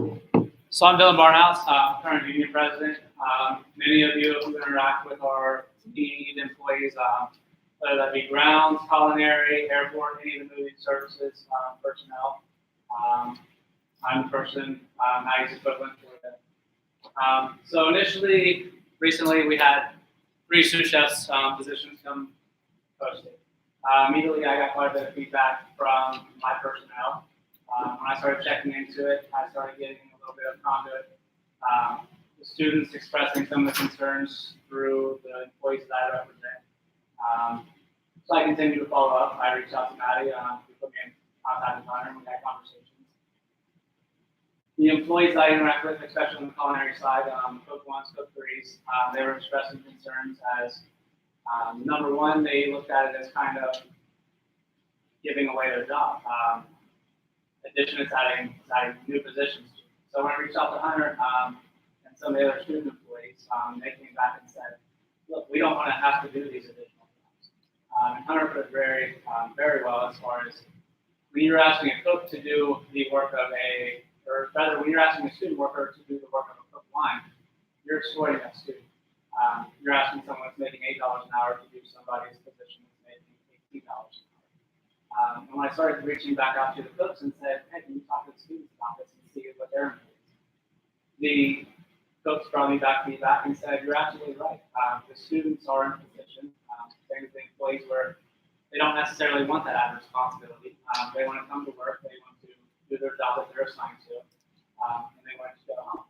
Speaker 1: tonight.
Speaker 7: So I'm Dylan Barnhouse, current union president. Many of you who interact with our union employees, whether that be grounds, culinary, airport, any of the moving services personnel. I'm the person, Maggie's equivalent for that. So recently we had 3 sous chefs positions come posted. Immediately I got quite a bit of feedback from my personnel. When I started checking into it, I started getting a little bit of conduit. The students expressing some of the concerns through the employees that I represent. So I continue to follow up. I reached out to Maddie, we put me in contact with Hunter, and we had conversations. The employees I interact with, especially on the culinary side, cook ones, cook threes, they were expressing concerns as, number one, they looked at it as kind of giving away their job. In addition, it's adding new positions. So when I reached out to Hunter and some of the other student employees, employees, they came back and said, look, we don't want to have to do these additional jobs. And Hunter put it very well as far as when you're asking a cook to do the work of or rather, when you're asking a student worker to do the work of a cook line, you're exploiting that student. You're asking someone that's making $8 an hour to do somebody's position that's making $18 an hour. And when I started reaching back out to the cooks and said, hey, can you talk to the students about this and see what they're doing? The cooks brought me back and said, you're absolutely right. The students are in a position, same as the employees, where they don't necessarily want that added responsibility. They want to come to work, they want to do their job that they're assigned to, and they want to go home.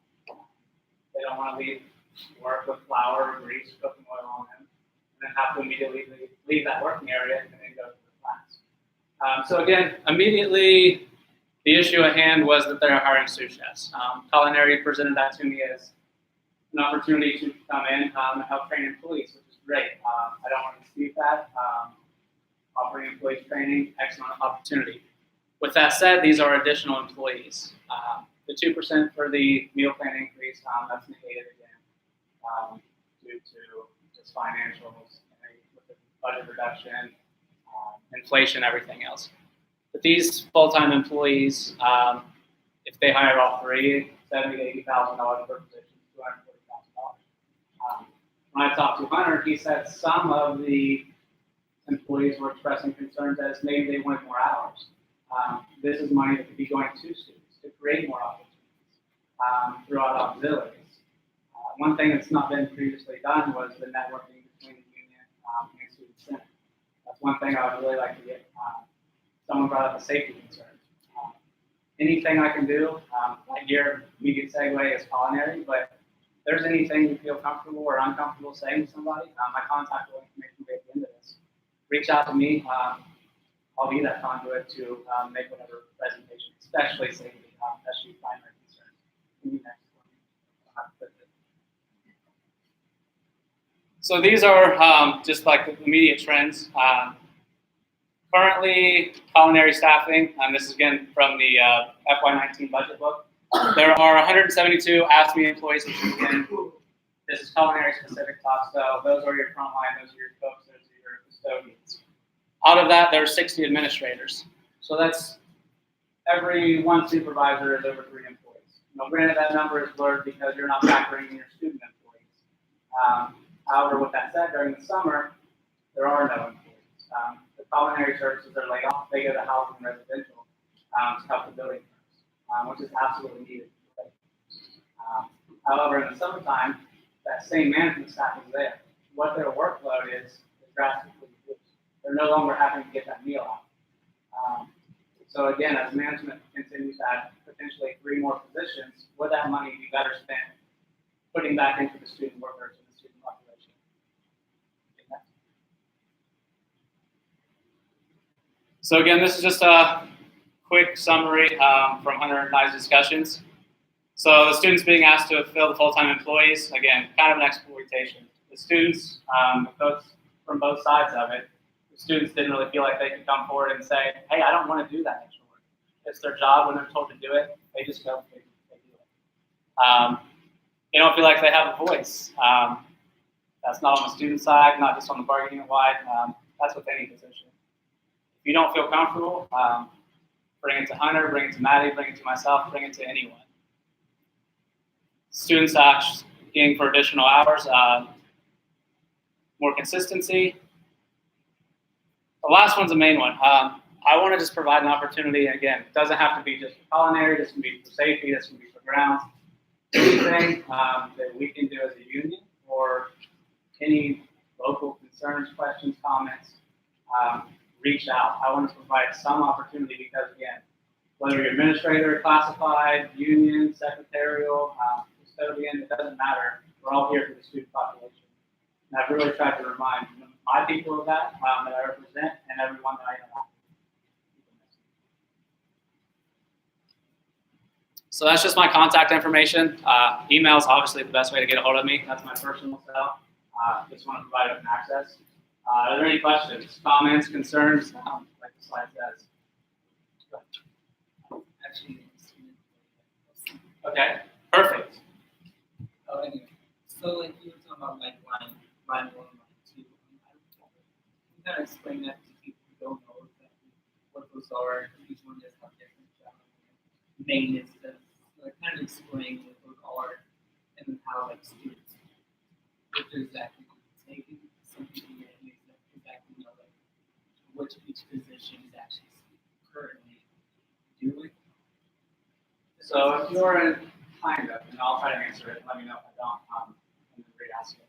Speaker 7: They don't want to work with flour or grease, cooking oil on them, and then have to immediately leave that working area and then go to the class. So again, immediately the issue at hand was that they're hiring sous chefs. Culinary presented that to me as an opportunity to come in and help train employees, which is great. I don't want to dispute that. Offering employees training, excellent opportunity. With that said, these are additional employees. The 2% for the meal plan increase, that's negated again due to just financials, with the budget reduction, inflation, everything else. But these full-time employees, if they hire all three, $70,000 to $80,000 per position, $240,000. When I talked to Hunter, he said some of the employees were expressing concerns as maybe they wanted more hours. This is money that could be going to students to create more opportunities throughout auxiliaries. One thing that's not been previously done was the networking between the union and student senate. That's one thing I would really like to get. Someone brought up a safety concern. Anything I can do, right here, immediate segue is culinary, but if there's anything you feel comfortable or uncomfortable saying to somebody, my contact information will be at the end of this. Reach out to me. I'll be that conduit to make whatever presentation, especially safety, that's your primary concern. So these are just like the immediate trends. Currently, culinary staffing, and this is again from the FY19 budget book. There are 172 Ask Me employees, which again, this is culinary specific talk, so those are your frontline, those are your cooks, those are your custodians. Out of that, there are 60 administrators. So that's every one supervisor is over 3 employees. Now, granted, that number is blurred because you're not factoring in your student employees. However, with that said, during the summer, there are no employees. The culinary services are laid off. They go to housing and residential to help the building firms, which is absolutely needed. However, in the summertime, that same management staff is there. What their workload is drastically reduced. They're no longer having to get that meal out. So again, as management continues to add potentially 3 more positions, would that money be better spent putting back into the student workers and the student population? So again, this is just a quick summary from Hunter and I's discussions. So the students being asked to fill the full-time employees, again, kind of an exploitation. The students, the folks from both sides of it, the students didn't really feel like they could come forward and say, hey, I don't want to do that extra work. It's their job. When they're told to do it, they just go, they do it. They don't feel like they have a voice. That's not on the student side, not just on the bargaining wide. That's with any position. If you don't feel comfortable, bring it to Hunter, bring it to Maddie, bring it to myself, bring it to anyone. Students asking for additional hours, more consistency. The last one's the main one. I want to just provide an opportunity. Again, it doesn't have to be just for culinary. This can be for safety. This can be for grounds. Anything that we can do as a union or any local concerns, questions, comments, reach out. I want to provide some opportunity because, again, whether you're administrator, classified, union, secretarial, custodian, it doesn't matter. We're all here for the student population. And I've really tried to remind my people of that, that I represent, and everyone that I interact with. So that's just my contact information. Email's obviously the best way to get a hold of me. That's my personal cell. Just want to provide open access. Are there any questions, comments, concerns? Like the slide says. Actually, Okay, perfect. oh, anyway. So like you were talking about like line one, line two. You kind of explain that to people who don't know exactly what those are. Each one does have different maintenance does. So I kind of explain what those are and then how like students what they're exactly taking. Some people may exactly know like what each position is actually currently doing.
Speaker 5: So if you're in kind of, and I'll try to answer it, let me know if I don't, and then re-ask it.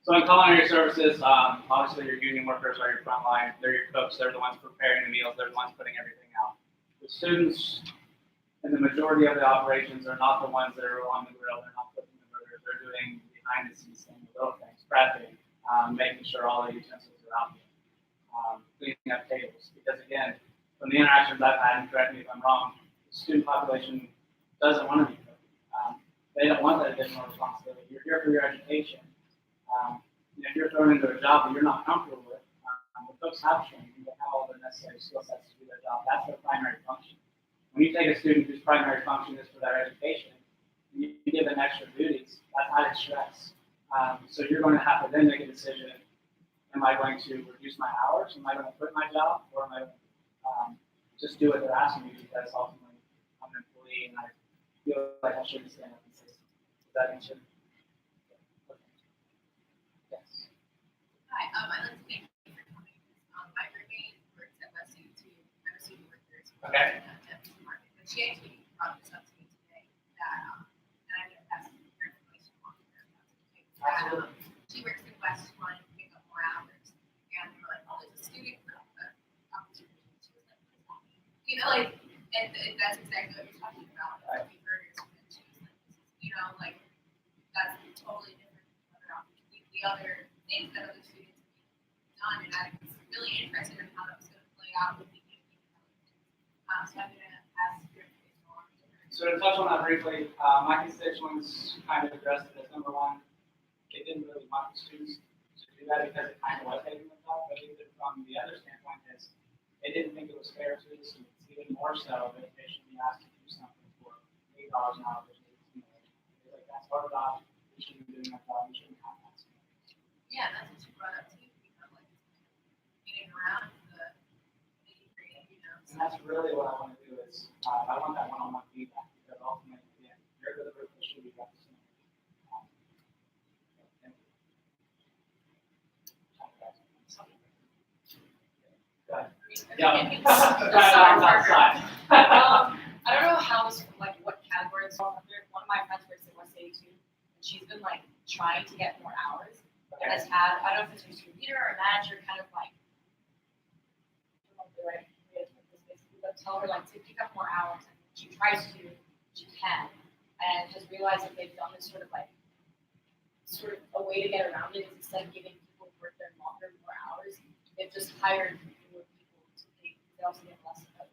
Speaker 5: So in culinary services, obviously your union workers are your front line, they're your cooks, they're the ones preparing the meals, they're the ones putting everything out. The students in the majority of the operations are not the ones that are on the grill, they're not cooking the burgers, they're doing behind the scenes things, the little things, prepping, making sure all the utensils are out there, cleaning up tables. Because again, from the interactions I've had, and correct me if I'm wrong, the student population doesn't want to be cooking. They don't want that additional responsibility. You're here for your education. And if you're thrown into a job that you're not comfortable with, the folks have training, they have all the necessary skill sets to do their job. That's their primary function. When you take a student whose primary function is for their education, and you give them extra duties, that's added stress. So you're going to have to then make a decision: am I going to reduce my hours? Am I going to quit my job, or am I going to just do what they're asking me because ultimately I'm an employee and I feel like I shouldn't stand up and say something? Does that answer? Yes.
Speaker 9: Hi, I'd like to thank you for coming. My roommate works at Westview too. I'm a student worker.
Speaker 5: Okay.
Speaker 9: But she actually brought this up to me today that, and I'm gonna pass your information on to her.
Speaker 5: Absolutely.
Speaker 9: She works in West, wanting to pick up more hours, and they were like, "Oh, there's a student opportunity." She was like, "What does that mean?" You know, like, and that's exactly what you're talking about.
Speaker 5: Right.
Speaker 9: Cooking burgers, and she was like, you know, like that's totally different from other opportunities. The other things that other students have done, and I was really interested in how that was going to play out with the youth. So I'm going to ask your information on to her.
Speaker 5: So to touch on that briefly, my constituents kind of addressed it as number one. They didn't really want the students to do that because it kind of was taking them up. But even from the other standpoint is they didn't think it was fair to the students, even more so that they should be asked to do something for $8 an hour. Like that's our job. We shouldn't be doing that job. We shouldn't have that.
Speaker 9: Yeah, that's what you brought up too. You know, like getting around the nitty-gritty, you know.
Speaker 5: And that's really what I want to do is I want that one-on-one feedback because ultimately, again, you're the group that should be representing. Yeah.
Speaker 9: Outside.
Speaker 11: I don't know how this, like, what categories fall under. One of my friends works at West 82, and she's been, like, trying to get more hours. And has had, I don't know if it's her leader or manager, kind of, like, I don't know the right way to put this, basically, but tell her, like, to pick up more hours. And she tries to, she can. And just realized that they've done this sort of, like, sort of a way to get around it is instead of giving people who work there longer, more hours, they've just hired more people to pay. They also get less of it. Like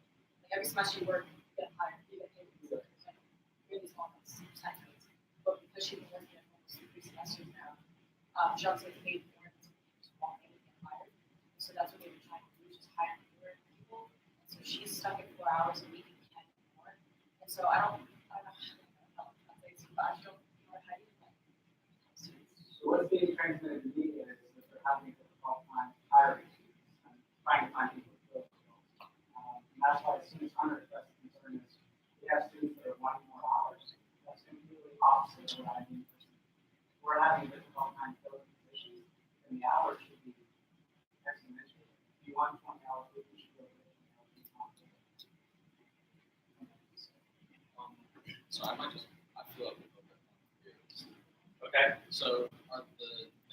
Speaker 11: every semester you work, you get hired, you get paid like really small percentages. But because she's been working at almost 3 semesters now, she also gets paid more than just walking and get hired. So that's what they've been trying to do, just hire fewer people. And so she's stuck at 4 hours a week and can't get more. And so I don't know how to translate, but I don't know how to like.
Speaker 5: So what's being transmitted to me is that they're having a difficult time hiring students and trying to find people to fill those roles. And that's why as soon as Hunter expressed concern is we have students that are wanting more hours. That's completely opposite of what I mean. We're having a difficult time filling positions, and the hours should be exponential. If you want 20 hours, you should go to 20 hours.
Speaker 10: So I might just, I feel like we're
Speaker 5: Okay.
Speaker 10: So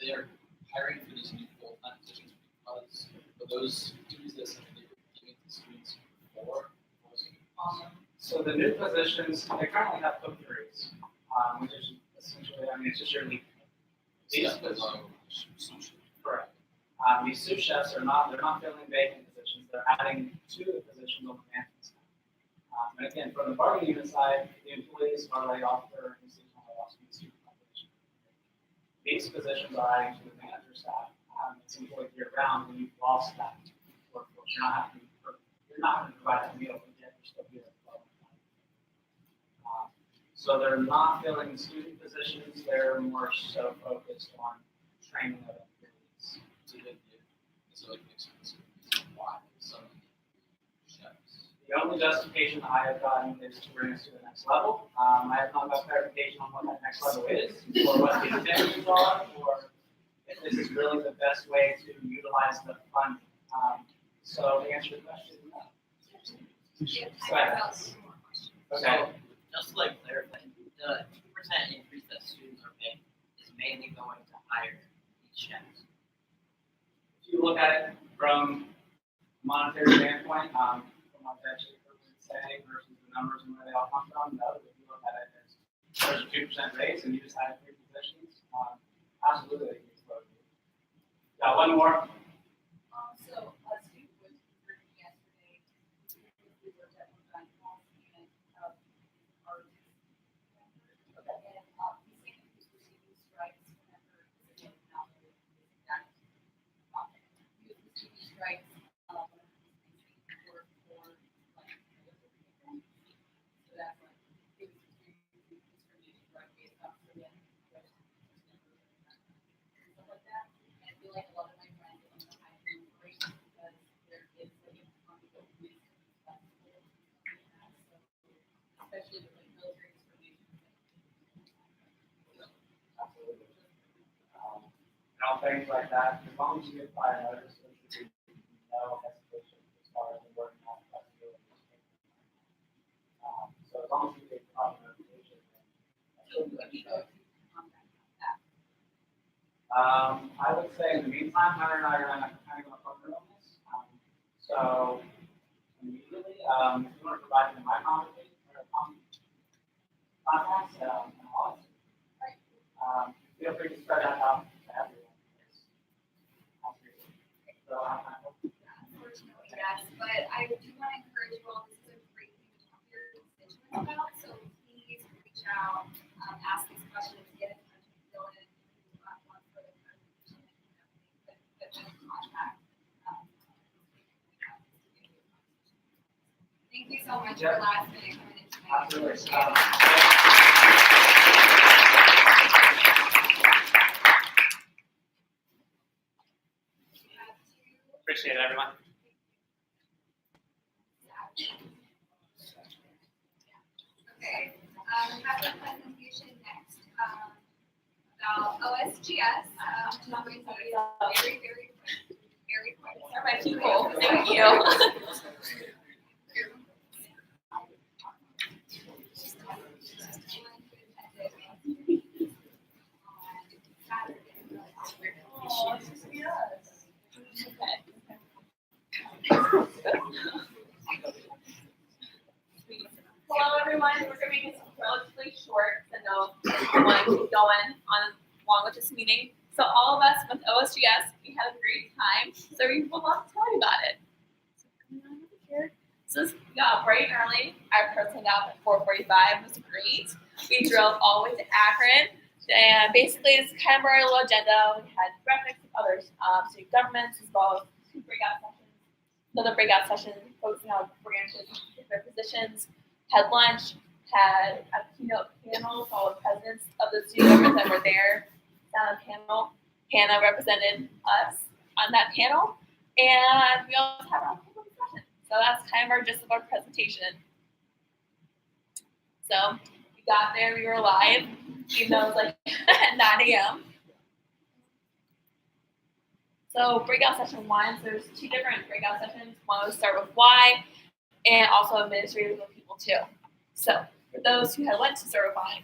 Speaker 10: they are hiring for these new full-time positions because for those duties that they were giving to students before.
Speaker 5: So the new positions, they currently have cook threes, which is essentially, I mean, it's just your lead. These positions, correct. These sous chefs they're not filling vacant positions, they're adding to the positions on the management side. And again, from the bargaining unit side, the employees are laid off their institutional layoffs from the student population. These positions are adding to the manager staff. It's employed year round when you've lost that workforce. You're not having to provide that meal, but yet you're still here.
Speaker 12: So they're not filling student positions, they're more so focused on training of employees.
Speaker 10: So like makes sense. Why so many chefs?
Speaker 12: The only justification I have gotten is to bring us to the next level. I have not got clarification on what that next level is, or what the intentions are, or if this is really the best way to utilize the funding. So the answer to the question is no. Go ahead. Okay.
Speaker 7: Just to like clarify, the 2% increase that students are paying is mainly going to hire these chefs.
Speaker 12: If you look at it from a monetary standpoint, from what I actually heard you say versus the numbers and where they all come from, no, if you look at it as there's a 2% raise and you just add 3 positions, absolutely. Got one more.
Speaker 9: So a student was converting yesterday. We were at one time and our and he's saying that he's receiving strikes whenever he was not really that he was receiving strikes whenever he's for like so that's like it was discrimination right based off of stuff like that. And I feel like a lot of my friends on the high school operations because there is like on the police stuff. So especially with like military discrimination.
Speaker 12: Absolutely. All things like that, as long as you get prior notice, there should be no hesitation as far as the working on flexibility. So as long as you get proper notification, that shouldn't be an issue. I would say in the meantime, Hunter and I are kind of going to partner on this. So immediately, if you want to provide me my contact, feel free to spread that out to everyone.
Speaker 1: Unfortunately, yes, but I do want to encourage you all, this is a great thing to talk to your constituents about, so please reach out, ask these questions, get in touch with Dylan, one for the presentation, but just contact. Thank you so much for last minute coming in tonight.
Speaker 12: Absolutely. Appreciate it, everyone.
Speaker 1: Okay, we have a presentation next, about OSGS, I'm going to be very quick.
Speaker 11: They're my people. Thank you. Hello, everyone. We're going to make this relatively short, so no, I want to keep going along with this meeting. So all of us with OSGS, we had a great time. So we would love to tell you about it. So this got bright and early. Our person got up at 4:45. It was great. We drove all the way to Akron. And basically, it's kind of our little agenda. We had breakfast with other student governments as well as 2 breakout sessions. Another breakout session focusing on branches and their positions. Had lunch, had a keynote panel with all the presidents of the student governments that were there on the panel. Hannah represented us on that panel. And we also had our public discussion. So that's kind of our gist of our presentation. So we got there, we were live, even though it was like at 9 a.m. So breakout session 1, so there's 2 different breakout sessions. One was start with why, and also administrative with people too. So for those who had went to start with why,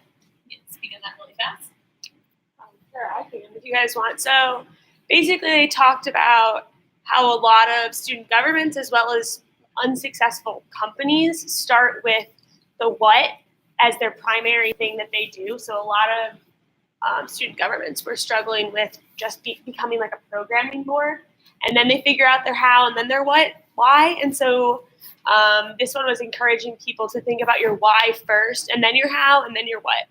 Speaker 11: you can speak on that really fast.
Speaker 13: Sure, I can if you guys want. So basically they talked about how a lot of student governments as well as unsuccessful companies start with the what as their primary thing that they do. So a lot of student governments were struggling with just becoming like a programming board, and then they figure out their how and then their what, why. And so this one was encouraging people to think about your why first, and then your how, and then your what.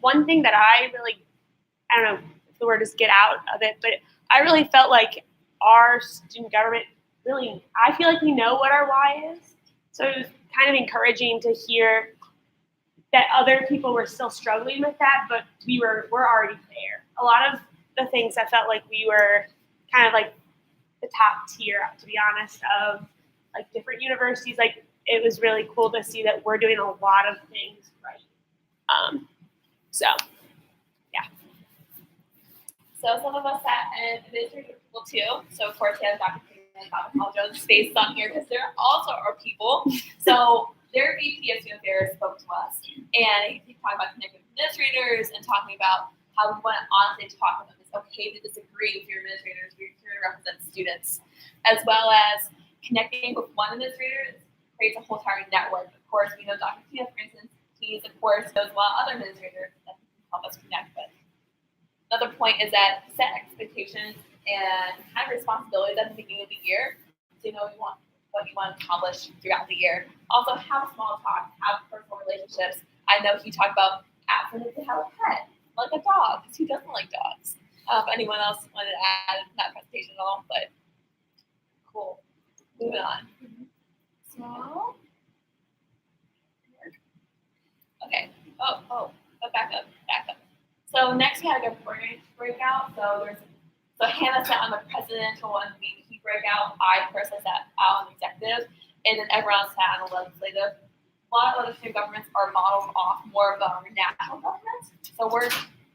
Speaker 13: One thing that I don't know if the word is get out of it, but I really felt like our student government I feel like we know what our why is. So it was kind of encouraging to hear that other people were still struggling with that, but we're already there. A lot of the things I felt like we were kind of like the top tier, to be honest, of like different universities. Like it was really cool to see that we're doing a lot of things right. So yeah.
Speaker 11: So some of us sat in administrative people too. So of course we have Dr. Freeman and Dr. Paul Jones' face on here because they're also our people. So their VP of Student Affairs spoke to us, and he talked about connecting with administrators and talking about how we want to honestly talk to them. It's okay to disagree with your administrators. We're here to represent students, as well as connecting with one administrator creates a whole entire network. Of course, we know Dr. Tia, for instance, he's of course knows a lot of other administrators that can help us connect with. Another point is that set expectations and kind of responsibilities at the beginning of the year, so you know what you want to accomplish throughout the year. Also, have small talk, have personal relationships. I know he talked about asking to have a pet, like a dog, because he doesn't like dogs. Anyone else wanted to add in that presentation at all? But cool. Moving on. So, okay. Back up. So next we had a breakout. So Hannah sat on the presidential and VP breakout. I personally sat out on the executive, and then everyone else sat on the legislative. A lot of other student governments are modeled off more of our national governments, so we're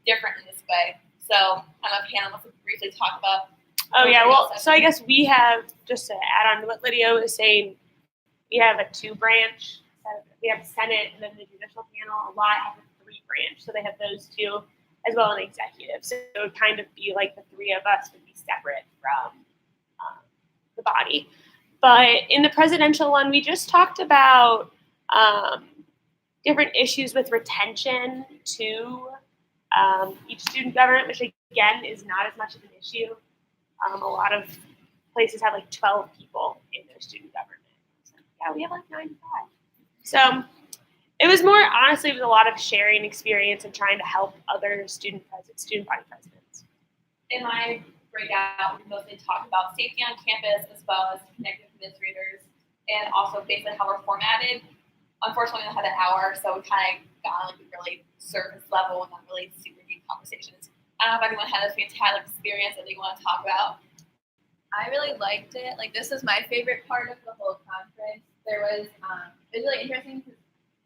Speaker 11: different in this way. So I don't know if Hannah wants to briefly talk about.
Speaker 13: Oh yeah, well, so I guess we have, just to add on to what Lydia was saying, we have a 2-branch. We have Senate and then the judicial panel. A lot have a 3-branch, so they have those two, as well as an executive. So it would kind of be like the 3 of us would be separate from the body. But in the presidential one, we just talked about different issues with retention to each student government, which again is not as much of an issue. A lot of places have like 12 people in their student government. So, yeah, we have like 95. So it was more, honestly, it was a lot of sharing experience and trying to help other student body presidents.
Speaker 11: In my breakout, we mostly talked about safety on campus as well as connecting with administrators and also basically how we're formatted. Unfortunately, we only had an hour, so we kind of got on like really surface level and not really super deep conversations. I don't know if anyone had a fantastic experience that they want to talk about.
Speaker 9: I really liked it. Like, this is my favorite part of the whole conference. There was, it was really interesting because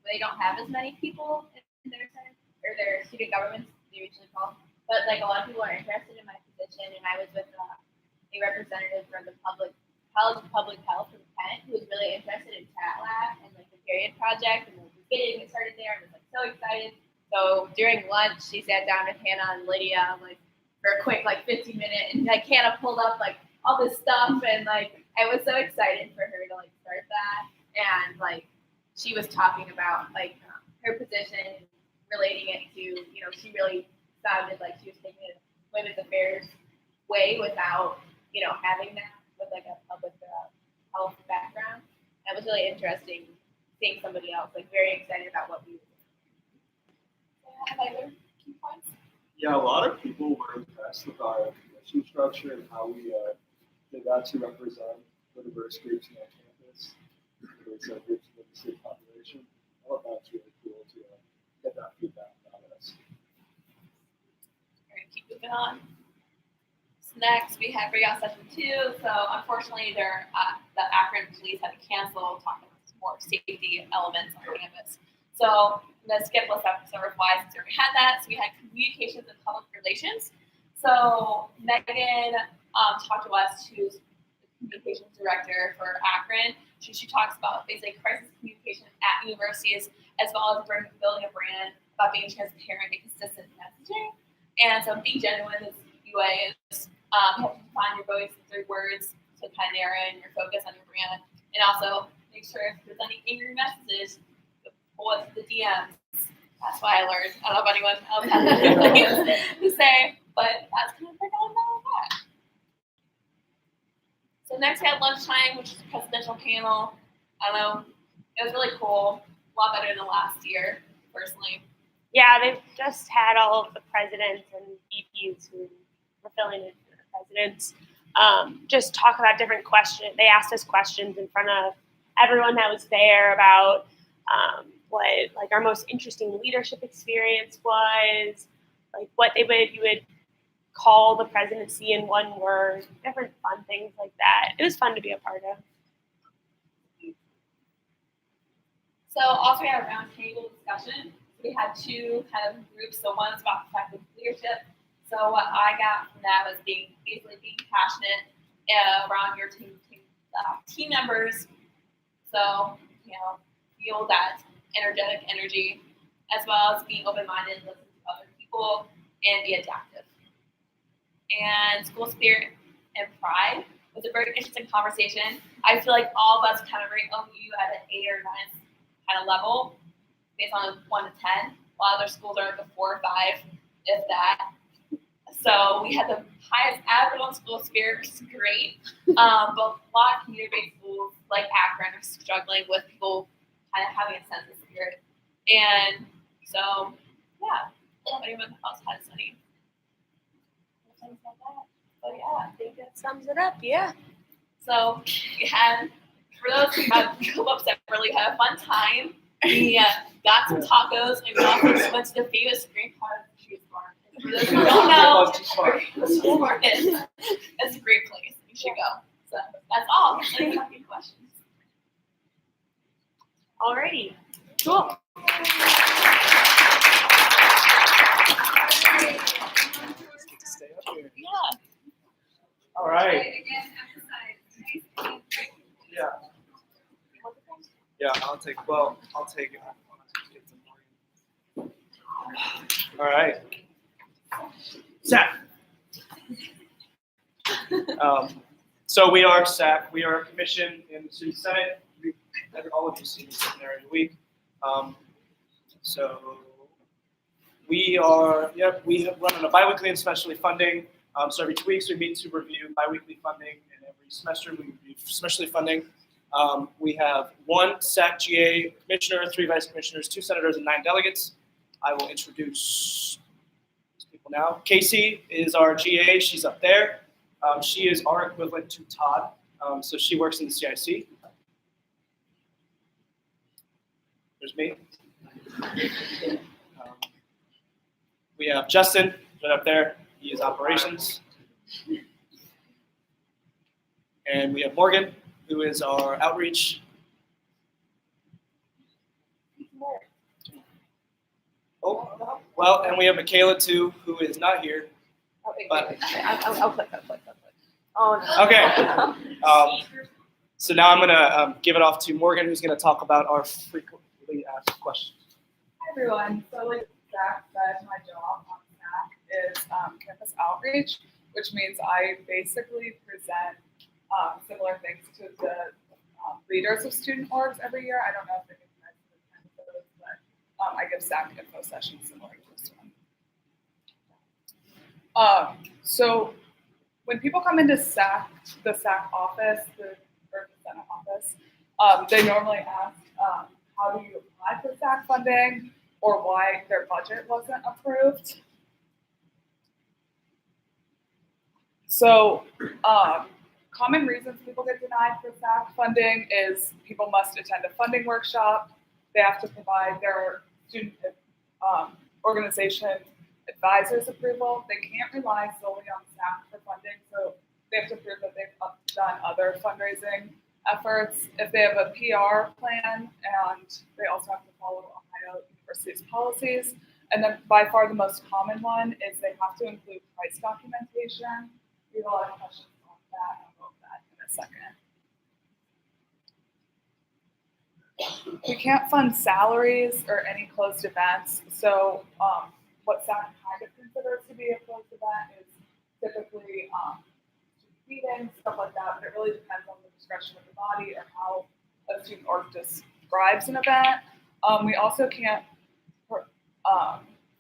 Speaker 9: they don't have as many people in their center, or their student governments, they usually call. But like a lot of people are interested in my position, and I was with a representative from the College of Public Health from Kent, who was really interested in Chat Lab and like the Period Project, and was getting it started there, and was like so excited. So during lunch, she sat down with Hannah and Lydia, like for a quick like 15-minute, and like Hannah pulled up like all this stuff, and like I was so excited for her to like start that, and like she was talking about like her position, relating it to, you know, she really sounded like she was taking it women's affairs way without, you know, having that with like a public health background. That was really interesting seeing somebody else like very excited about what we were doing.
Speaker 11: Have other key points?
Speaker 14: Yeah, a lot of people were impressed with our commission structure and how we got to represent the diverse groups on campus, diverse groups of the state population. I thought that's really cool to get that feedback about us.
Speaker 11: We're gonna keep moving on. So next, we have breakout session 2. So unfortunately, the Akron police had to cancel talking about more safety elements on campus. So I'm gonna skip list episode 5 since we already had that. So we had communications and public relations. So Megan talked to us, who's the communications director for Akron. She talks about basically crisis communication at universities, as well as building a brand about being transparent and consistent messaging. And so being genuine is UA is you have to find your voice in 3 words to kind of narrow in your focus on your brand, and also make sure if there's any angry messages, pull it to the DMs. That's why I learned. I don't know if anyone else has anything to say, but that's kind of all about that. So next we had lunchtime, which is a presidential panel. I don't know, it was really cool. A lot better than last year, personally.
Speaker 13: Yeah, they've just had all of the presidents and VPs who were filling in for the presidents just talk about different questions. They asked us questions in front of everyone that was there about what like our most interesting leadership experience was, like what you would call the presidency in one word, different fun things like that. It was fun to be a part of.
Speaker 11: So also we had a roundtable discussion. We had two kind of groups. So one is about effective leadership. So what I got from that was basically being passionate around your team members. So, feel that energetic energy, as well as being open-minded, listen to other people, and be adaptive. And school spirit and pride was a very interesting conversation. I feel like all of us kind of rate OU at an 8 or 9 kind of level, based on a 1 to 10. While other schools are like a 4 or 5, if that. So we had the highest average on school spirit, which is great. But a lot of community-based schools like Akron are struggling with people kind of having a sense of spirit. And so, yeah, anyone else has any things like that. But yeah,
Speaker 13: I think that sums it up. Yeah.
Speaker 11: so we had, for those who have co-ops that really had a fun time, we got some tacos and we also just went to the famous green part of the cheese farm. For those who don't know, the cheese farm it's a great place. You should go. So that's all. Any questions?
Speaker 13: Alrighty. Cool.
Speaker 12: Stay up here.
Speaker 11: Yeah.
Speaker 12: All right.
Speaker 1: Again, emphasize.
Speaker 12: Yeah. Yeah, I'll take it. All right. SAC. So we are SAC. We are a commission in the Student Senate. All of you see this in every week. So we are, we run on a biweekly and semesterly funding. So every 2 weeks we meet to review biweekly funding, and every semester we review semesterly funding. We have 1 SAC GA commissioner, 3 vice commissioners, 2 senators, and 9 delegates. I will introduce these people now. Casey is our GA. She's up there. She is our equivalent to Todd. So she works in the CIC. There's me. We have Justin right up there. He is operations. And we have Morgan, who is our outreach. Oh, well, and we have Michaela too, who is not here. But
Speaker 9: I'll click. Oh, no.
Speaker 12: okay. So now I'm gonna give it off to Morgan, who's gonna talk about our frequently asked questions.
Speaker 15: Hi everyone. So like Zach said, my job on SAC is campus outreach, which means I basically present similar things to the leaders of student orgs every year. I don't know if any of you guys have attended those, but I give SAC info sessions similar to this one. So when people come into SAC, the SAC office, the Senate office, they normally ask, how do you apply for SAC funding, or why their budget wasn't approved. So common reasons people get denied for SAC funding is people must attend a funding workshop, they have to provide their student organization advisor's approval, they can't rely solely on SAC for funding, so they have to prove that they've done other fundraising efforts. If they have a PR plan, and they also have to follow Ohio University's policies. And then by far the most common one is they have to include price documentation. We have a lot of questions on that. I'll go over that in a second. We can't fund salaries or any closed events. So what SAC kind of considers to be a closed event is typically meetings, stuff like that, but it really depends on the discretion of the body or how a student org describes an event. We also can't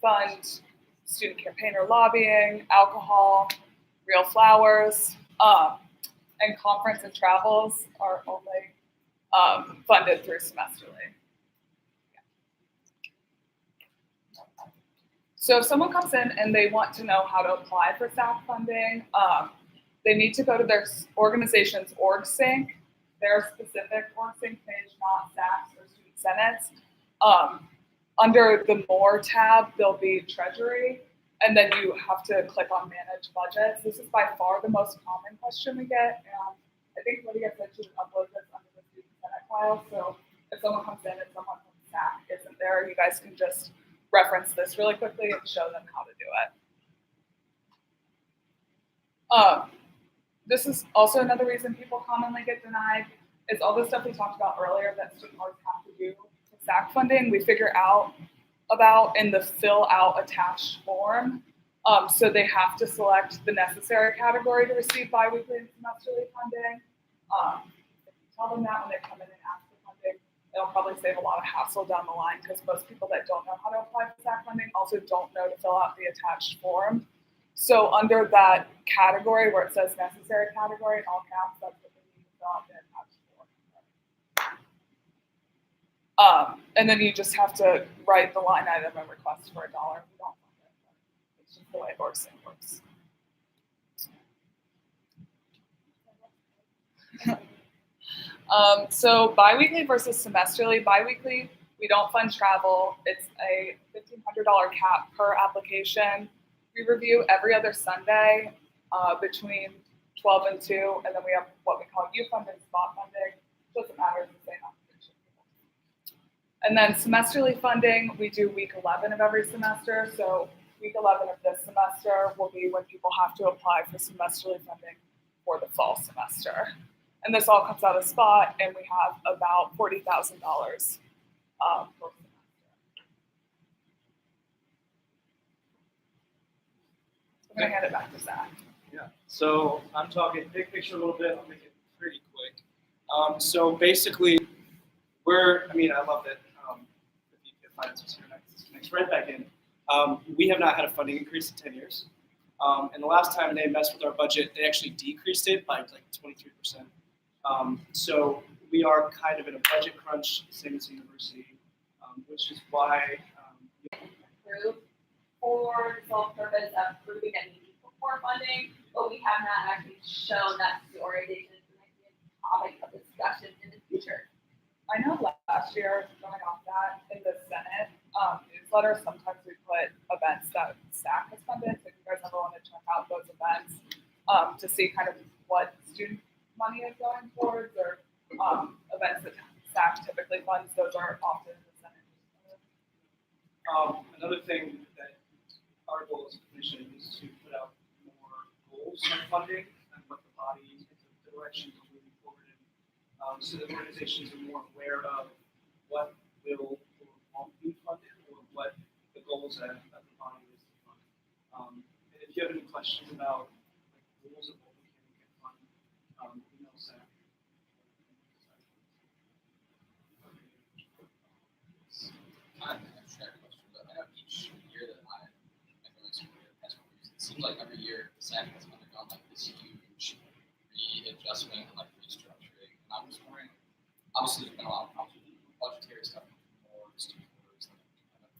Speaker 15: fund student campaign or lobbying, alcohol, real flowers, and conference and travels are only funded through semesterly. So if someone comes in and they want to know how to apply for SAC funding, they need to go to their organization's org sync, their specific org sync page, not SAC's or student senate's. Under the More tab, there'll be Treasury, and then you have to click on Manage Budgets. This is by far the most common question we get, and I think Lydia said she would upload this under the Student Senate file, so if someone comes in and someone from SAC isn't there, you guys can just reference this really quickly and show them how to do it. This is also another reason people commonly get denied, is all the stuff we talked about earlier that student boards have to do with SAC funding, we figure out about in the fill out attached form. So they have to select the necessary category to receive biweekly and semesterly funding. If you tell them that when they come in and ask for funding, it'll probably save a lot of hassle down the line, because most people that don't know how to apply for SAC funding also don't know to fill out the attached form. So under that category where it says necessary category in all caps, that's what they need to fill out the attached form. And then you just have to write the line item and request for $1 if you don't fund it. It's just the way Orson works. So biweekly versus semesterly. Biweekly, we don't fund travel. It's a $1,500 cap per application. We review every other Sunday between 12 and 2, and then we have what we call U funding, spot funding. Doesn't matter, it's the same application. And then semesterly funding, we do week 11 of every semester. So week 11 of this semester will be when people have to apply for semesterly funding for the fall semester. And this all comes out of spot, and we have about $40,000 per semester. I'm gonna hand it back to Zach.
Speaker 5: Yeah, so I'm talking big picture a little bit, I'll make it pretty quick. So basically, I love that the VP of Finance was here next right back in. We have not had a funding increase in 10 years. And the last time they messed with our budget, they actually decreased it by like 23%. So we are kind of in a budget crunch, same as the university, which is why
Speaker 11: Approved for the sole purpose of proving that we need more funding, but we have not actually shown that the organization is going to be a topic of discussion in the future.
Speaker 15: I know last year, going off that, in the Senate newsletter, sometimes we put events that SAC has funded. So if you guys ever want to check out those events to see kind of what student money is going towards, or events that SAC typically funds, those are often in the Senate newsletter.
Speaker 5: Another thing that our goal as a commission is to put out more goals on funding and what the body, the direction is moving forward in, so that organizations are more aware of what will or won't be funded, or what the goals that the body is to fund. And if you have any questions about like rules of what we can fund, email SAC.
Speaker 10: I share a question, but I know each year that I go into school year, past 4 years, it seems like every year the SAC has undergone like this huge readjustment and like restructuring. And I'm just wondering, obviously there's been a lot of budgetary stuff, more student orders, like kind of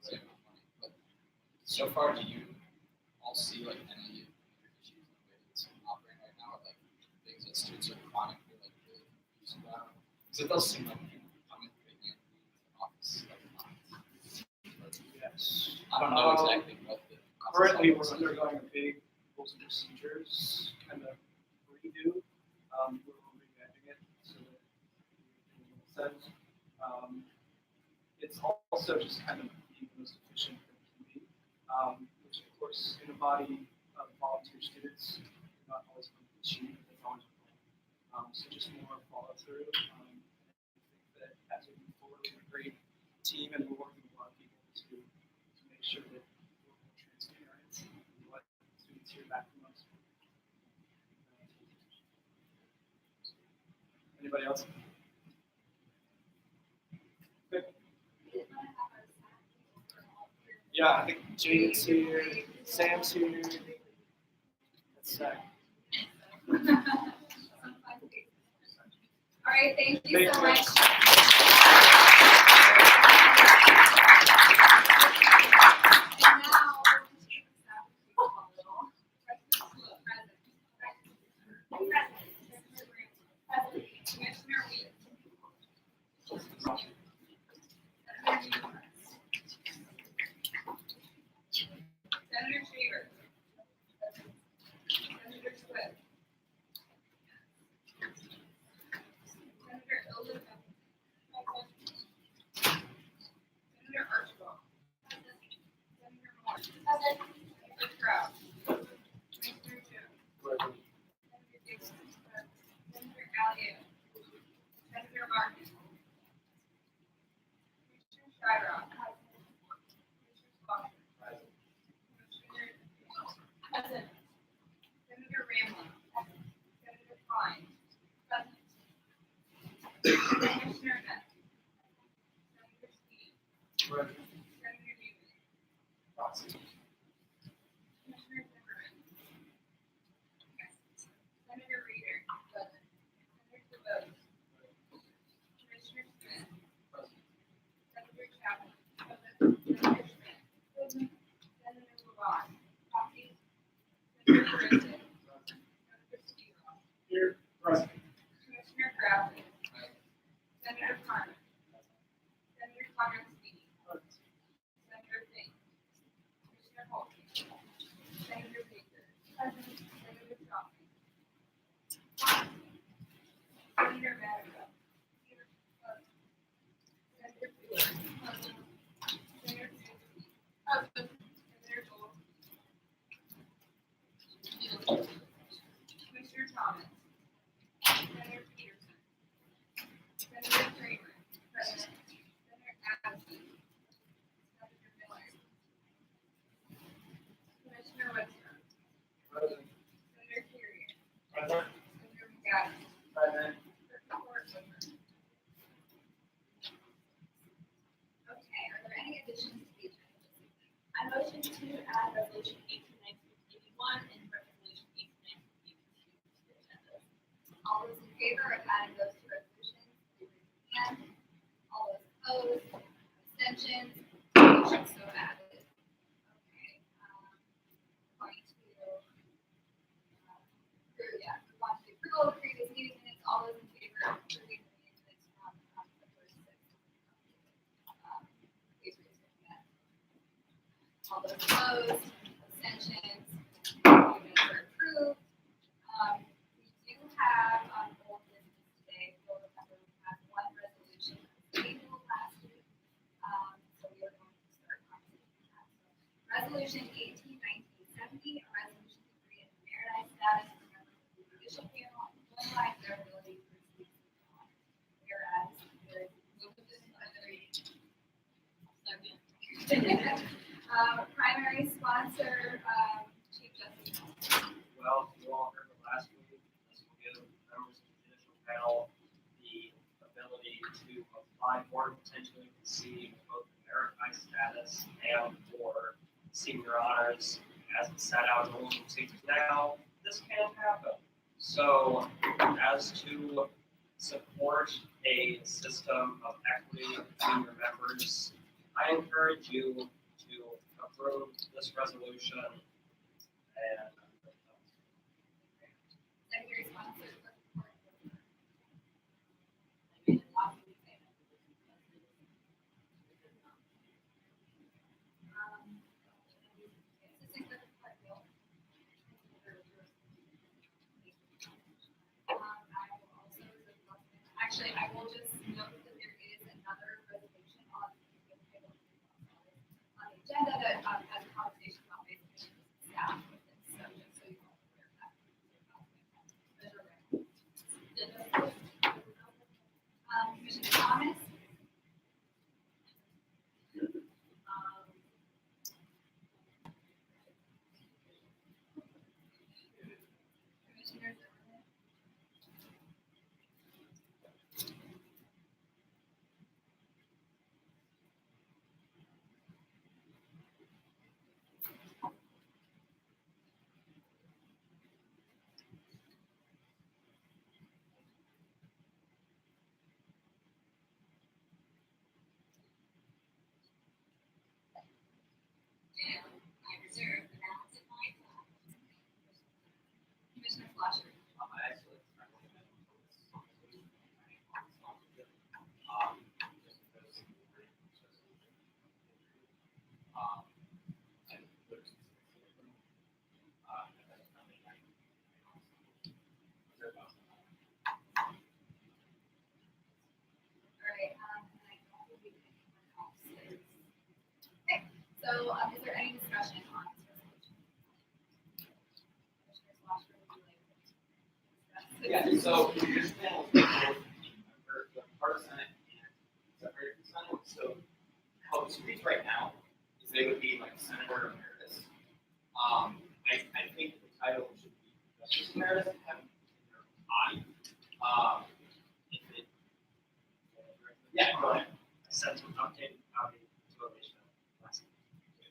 Speaker 10: save money. But so far, do you all see like any issues in the way that it's operating right now, or like things that students are chronically like really confused about? Because it does seem like people come in big and office.
Speaker 5: Yes.
Speaker 10: I don't know exactly what the
Speaker 5: currently we're undergoing a big rules and procedures kind of redo. We're revamping it so that it makes sense. It's also just kind of being the most efficient that it can be, which of course in a body of volunteer students, you're not always going to achieve, but that's always a goal. So just more follow through. I think that as we move forward, we have a great team, and we're working with a lot of people to make sure that we're more transparent in what students hear back from us. Anybody else? Good. Yeah, I think Jane's here, Sam's here. That's Zach.
Speaker 1: All right, thank you so much.
Speaker 5: Present.
Speaker 9: Senator Newman.
Speaker 5: Present.
Speaker 9: Commissioner Zimmerman. Yes. Senator Reader. Present. Senator DeBose. Commissioner Smith. Senator Chapman. Present. Senator Schmidt. Present. Senator Levon. Copy. Senator Bridges. Senator Steele.
Speaker 5: Here. Present.
Speaker 9: Commissioner Grafton. Senator Carmen. Senator Connor Sweeney. Senator Singh. Commissioner Holkey. Senator Baker. Senator Johnson. Senator Madison. Senator Stewart. Senator Susie. Senator Gold. Commissioner Thomas. Senator Peterson. Senator Kramer. Present. Senator Addison. Senator Miller. Commissioner Webster.
Speaker 5: Present.
Speaker 9: Senator Carrier.
Speaker 5: Present.
Speaker 9: Senator McAdams.
Speaker 5: Present.
Speaker 1: Okay, are there any additions to the agenda this evening? I motion to add resolution 18-1981 and resolution 18-1982 to the agenda. All those in favor of adding those two resolutions, please raise your hand. All those opposed, abstentions, motion so added. Okay, going to, we want to approve of previous meeting minutes. All those in favor of approving the meeting minutes from the first six. Please raise your hand. All those opposed, abstentions, minutes are approved. We do have old business today. You'll remember we had one resolution tabled last week. So we are going to start conversating that. So, resolution 18-1970, a resolution to create a maritime status for members of the judicial panel and formalize their ability to receive civil honors. Whereas there is primary sponsor, Chief Justice.
Speaker 12: Well, you all heard it last week. This will give members of the judicial panel the ability to apply for and potentially receive both the maritime status and or senior honors. As it's set out in the rules and procedures now, this can happen. So, as to support a system of equity between your members, I encourage you to approve this resolution and
Speaker 1: Secondary sponsor. Actually, I will just note that there is another resolution on the agenda that has a conversation about basically staff with this, so just so you know where that is. Commissioner Thomas. Commissioner Zimmerman.
Speaker 6: I reserve the balance of my time.
Speaker 1: Commissioner Flasher.
Speaker 7: I actually recommend just because and there's
Speaker 1: All right, and I don't believe anyone else is. Okay, so is there any discussion on this resolution? Commissioner Flasher, would you like to discuss?
Speaker 7: Yeah, so this panel for the part of Senate and separated from Senate. So how it reads right now is they would be like Senator Emeritus. I think the title should be Justice Emeritus, having their body. If it, yeah, go ahead.
Speaker 12: I sent an updated copy to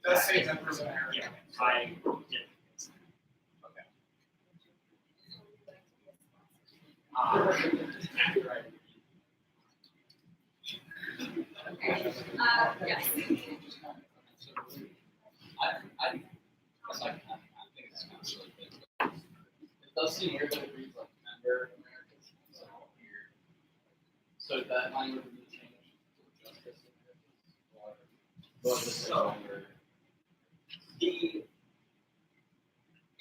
Speaker 5: It does say members of America.
Speaker 16: Yeah, I did.
Speaker 5: Okay.
Speaker 16: Right.
Speaker 1: Yes.
Speaker 10: I guess I think it's kind of really big. It does seem weird that it reads like member Americans. It's like weird. So that language would be changed to justice Americans, or was this
Speaker 16: So-
Speaker 10: member?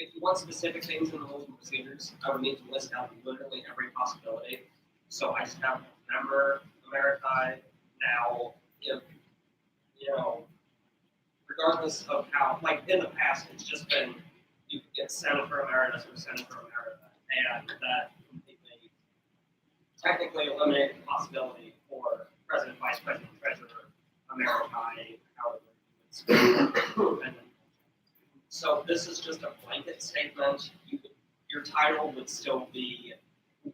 Speaker 16: If you want specific things in the rules and procedures, I would need to list out literally every possibility. So I just have member, Americi, now, if, regardless of how, like in the past, it's just been, you could get Senator Emeritus or Senator Emerita, and that completely, technically eliminated the possibility for President, Vice President, Treasurer, Americi, however you would spell it. So this is just a blanket statement. Your title would still be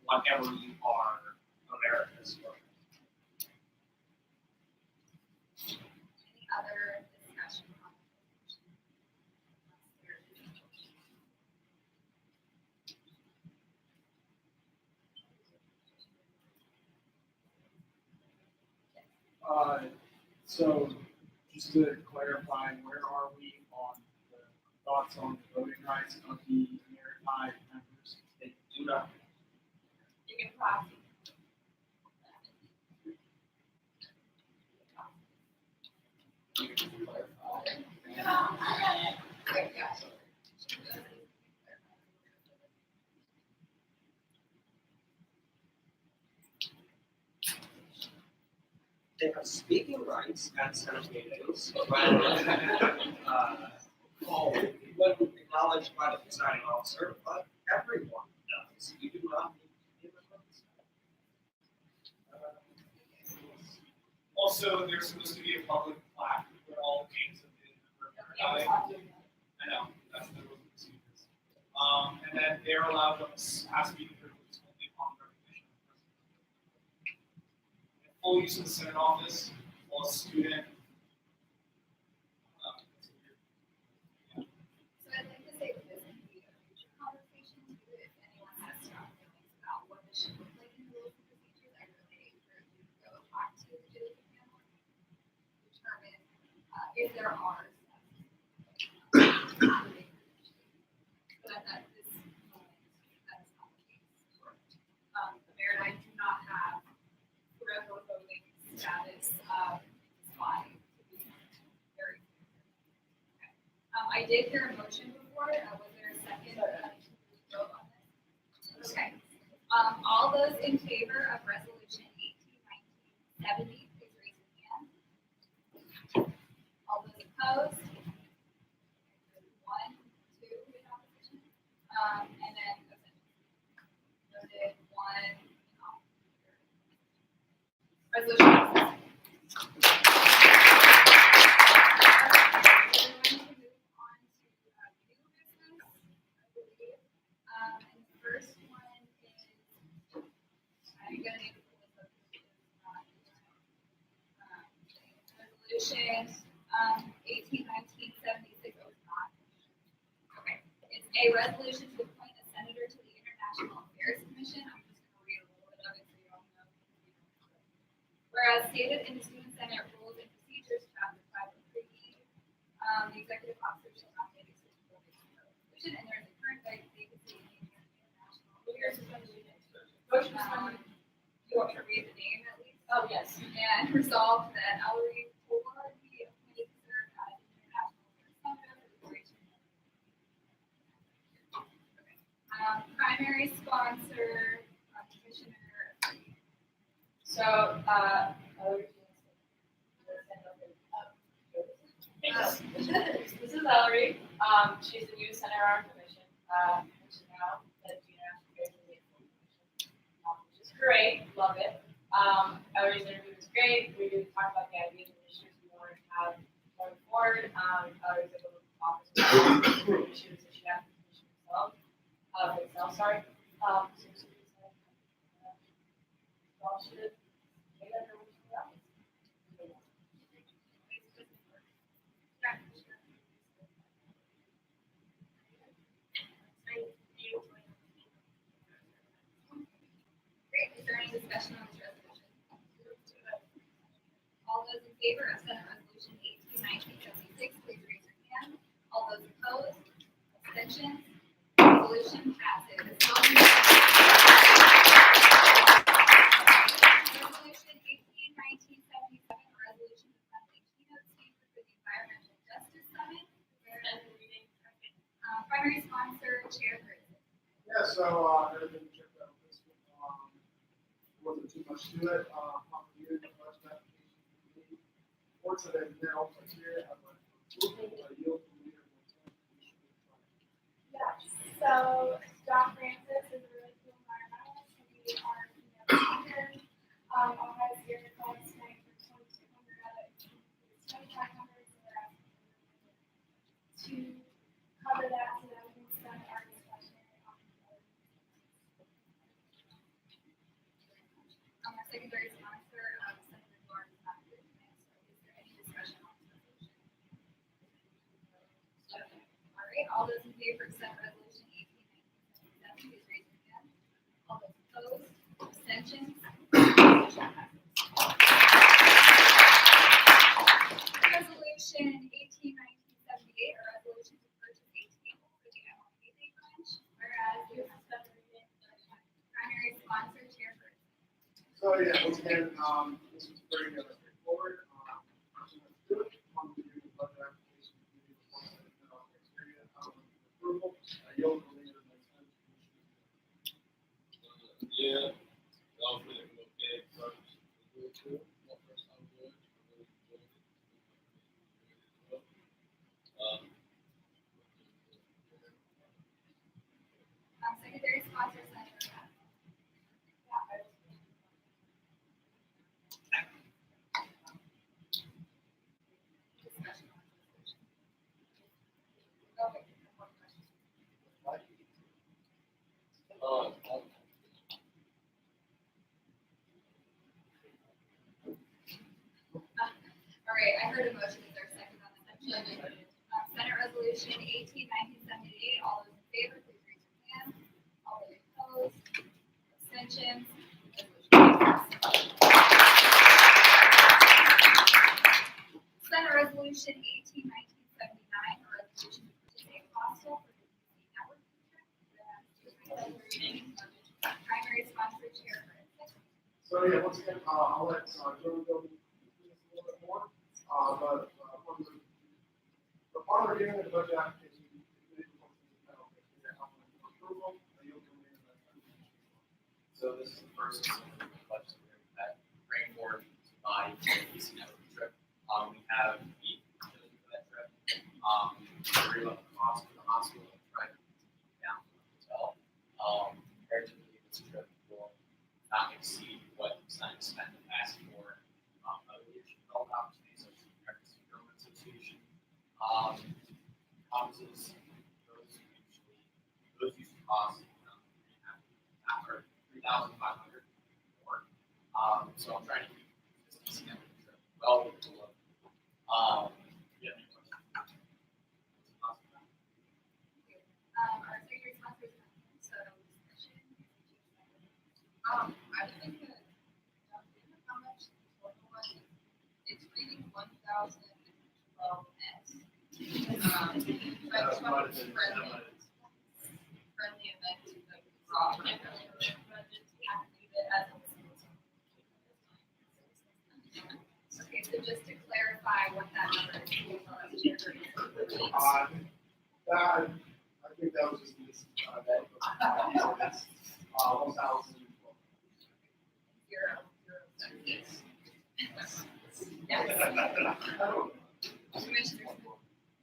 Speaker 16: whatever you are, America's work.
Speaker 1: Any other discussion on
Speaker 5: So just to clarify, where are we on the thoughts on the voting rights of the American members?
Speaker 16: They do not.
Speaker 1: You can proxy.
Speaker 10: You can clarify.
Speaker 16: They have speaking rights at Senate meetings when acknowledged by the presiding officer, but everyone does. You do not need to be
Speaker 5: Also, there's supposed to be a public plaque where all the names of the member. I know, that's the rules and procedures. And then they're allowed to ask speaking privileges only upon recognition of the president. Full use of the Senate office, while a student.
Speaker 1: So I'd like to say that this can be a future conversation too, if anyone has strong feelings about what this should look like in the rules and procedures. I really encourage you to go talk to the judicial panel, determine if there are steps. But at this moment, that is not the case. The mayor and I do not have forever voting status spot to be very clear. Okay. I did hear a motion before. Was there a second to vote on this? Okay. All those in favor of resolution 18/1970, please raise your hand. All those opposed? One, two in opposition. And then voted one in opposition. Resolution passes. We're going to move on to new business, I believe. And the first one is, I'm going to need to pull this up because it's not resolution 18/1976 was not. Okay. It's a resolution to appoint a senator to the International Affairs Commission. I'm just going to read a little bit of it so you all know. Whereas stated in the Student Senate Rules and Procedures, Chapter 503E, the executive officer shall not make executive resolution, and there is a current vacancy in the International Affairs Commission. You want to read the name at least?
Speaker 11: Oh, yes.
Speaker 1: And resolved that Ellery Fuller be appointed to serve as International Affairs Senator for the duration of primary sponsor, Commissioner.
Speaker 11: So, this is Ellery. She's the new senator on our commission. She's now the International Affairs Commission, which is great. Love it. Ellery's interview was great. We really talked about the ideas and issues we wanted to have going forward. Ellery's able to office issues that she has to commission herself. Sorry. Y'all should take that over to the office.
Speaker 1: those in favor of Senate Resolution 18-1976, please raise your hand. All those opposed? Abstentions? Resolution passes. Resolution 18-1977, a resolution to fund a keynote speaker for the Environmental Justice Summit. Primary sponsor, Chairperson.
Speaker 3: Yeah, so everything checked out this one. Wasn't too much to it. Reviewed the budget application committee. Reports that have been also here. I would approval. I yield to the leader of the Commission.
Speaker 2: Yes, so John Francis is a really cool environmentalist, and we are speakers. I'll have your request tonight for 2,200 out of 2,500, so we're asking to cover that so that we can spend our discussion on
Speaker 1: Our secondary sponsor, Senator Lord, is not here tonight, so is there any discussion on this resolution? Okay. All right, all those in favor of Senate Resolution 18-1977, please raise your hand. All those opposed? Abstentions? Resolution passes. Resolution 18-1978, a resolution to purchase a table for the MLK branch, whereas you have second reading, primary sponsor, Chairperson.
Speaker 3: So yeah, once again, this was pretty straightforward. Let's do it. On the budget application committee, reports that have been on the experience, approval. I yield to the leader of the Commission.
Speaker 10: Yeah, well, for the okay, first, we'll do it. Well, first, I'm good.
Speaker 1: Secondary sponsor, Senator Pat. Discussion on this resolution. Okay, one question. All right, I heard a motion. Is there a second on the motion? Senate Resolution 18-1978. All those in favor, please raise your hand. All those opposed? Abstentions? Resolution passes. Senate Resolution 18-1979, a resolution to purchase a hostel for the DC network project. Primary sponsor, Chairperson.
Speaker 3: So yeah, once again, I'll let Joe go into this a little bit more. But upon reviewing the budget application, committee reports that have been approval. I yield to the leader of the Commission.
Speaker 10: So this is the first budget that Rainboard to buy the DC network trip. We have the ability for that trip. Worry about the cost for the hospital, right? Down to the hotel. Compared to this trip will not exceed what Senate spent in the past for other leadership development opportunities, such as the American City Government Association. Conferences, those usually cost after 3,500 more. So I'm trying to keep this DC network trip well below. Yeah, any questions?
Speaker 1: Our secondary sponsor is not here, so discussion.
Speaker 9: I think that, how much the total was, it's reading 1,012 S. So I just wanted to friendly event to the raw budget, have to leave it as a
Speaker 1: Okay, so just to clarify what that number is.
Speaker 3: I think that was just this. That's 1,000.
Speaker 1: Zero.
Speaker 9: Yes.
Speaker 1: Commissioner.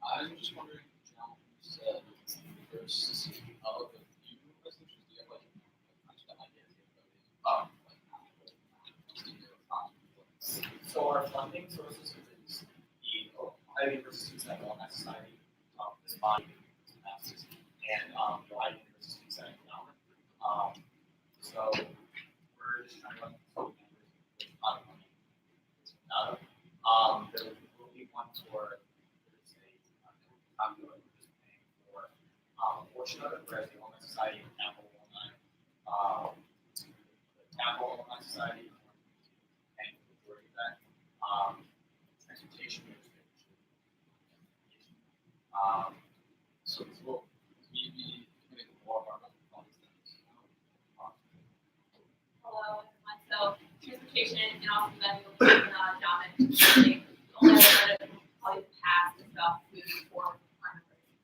Speaker 10: I'm just wondering, John, you said first of the few resolutions, do you have like, I just have ideas here, so our funding sources is the Ivy versus Suicide Wellness Society, this body, and the Ivy versus Suicide Endowment. So we're just trying to run some numbers, there's a lot of money. There will be one for there's a we're just paying for a portion of it, whereas the Alumni Society and Capital Alumni, the Capital Alumni Society paying for the majority of that.
Speaker 11: also then we'll be down and only let it probably pass and stuff moving forward.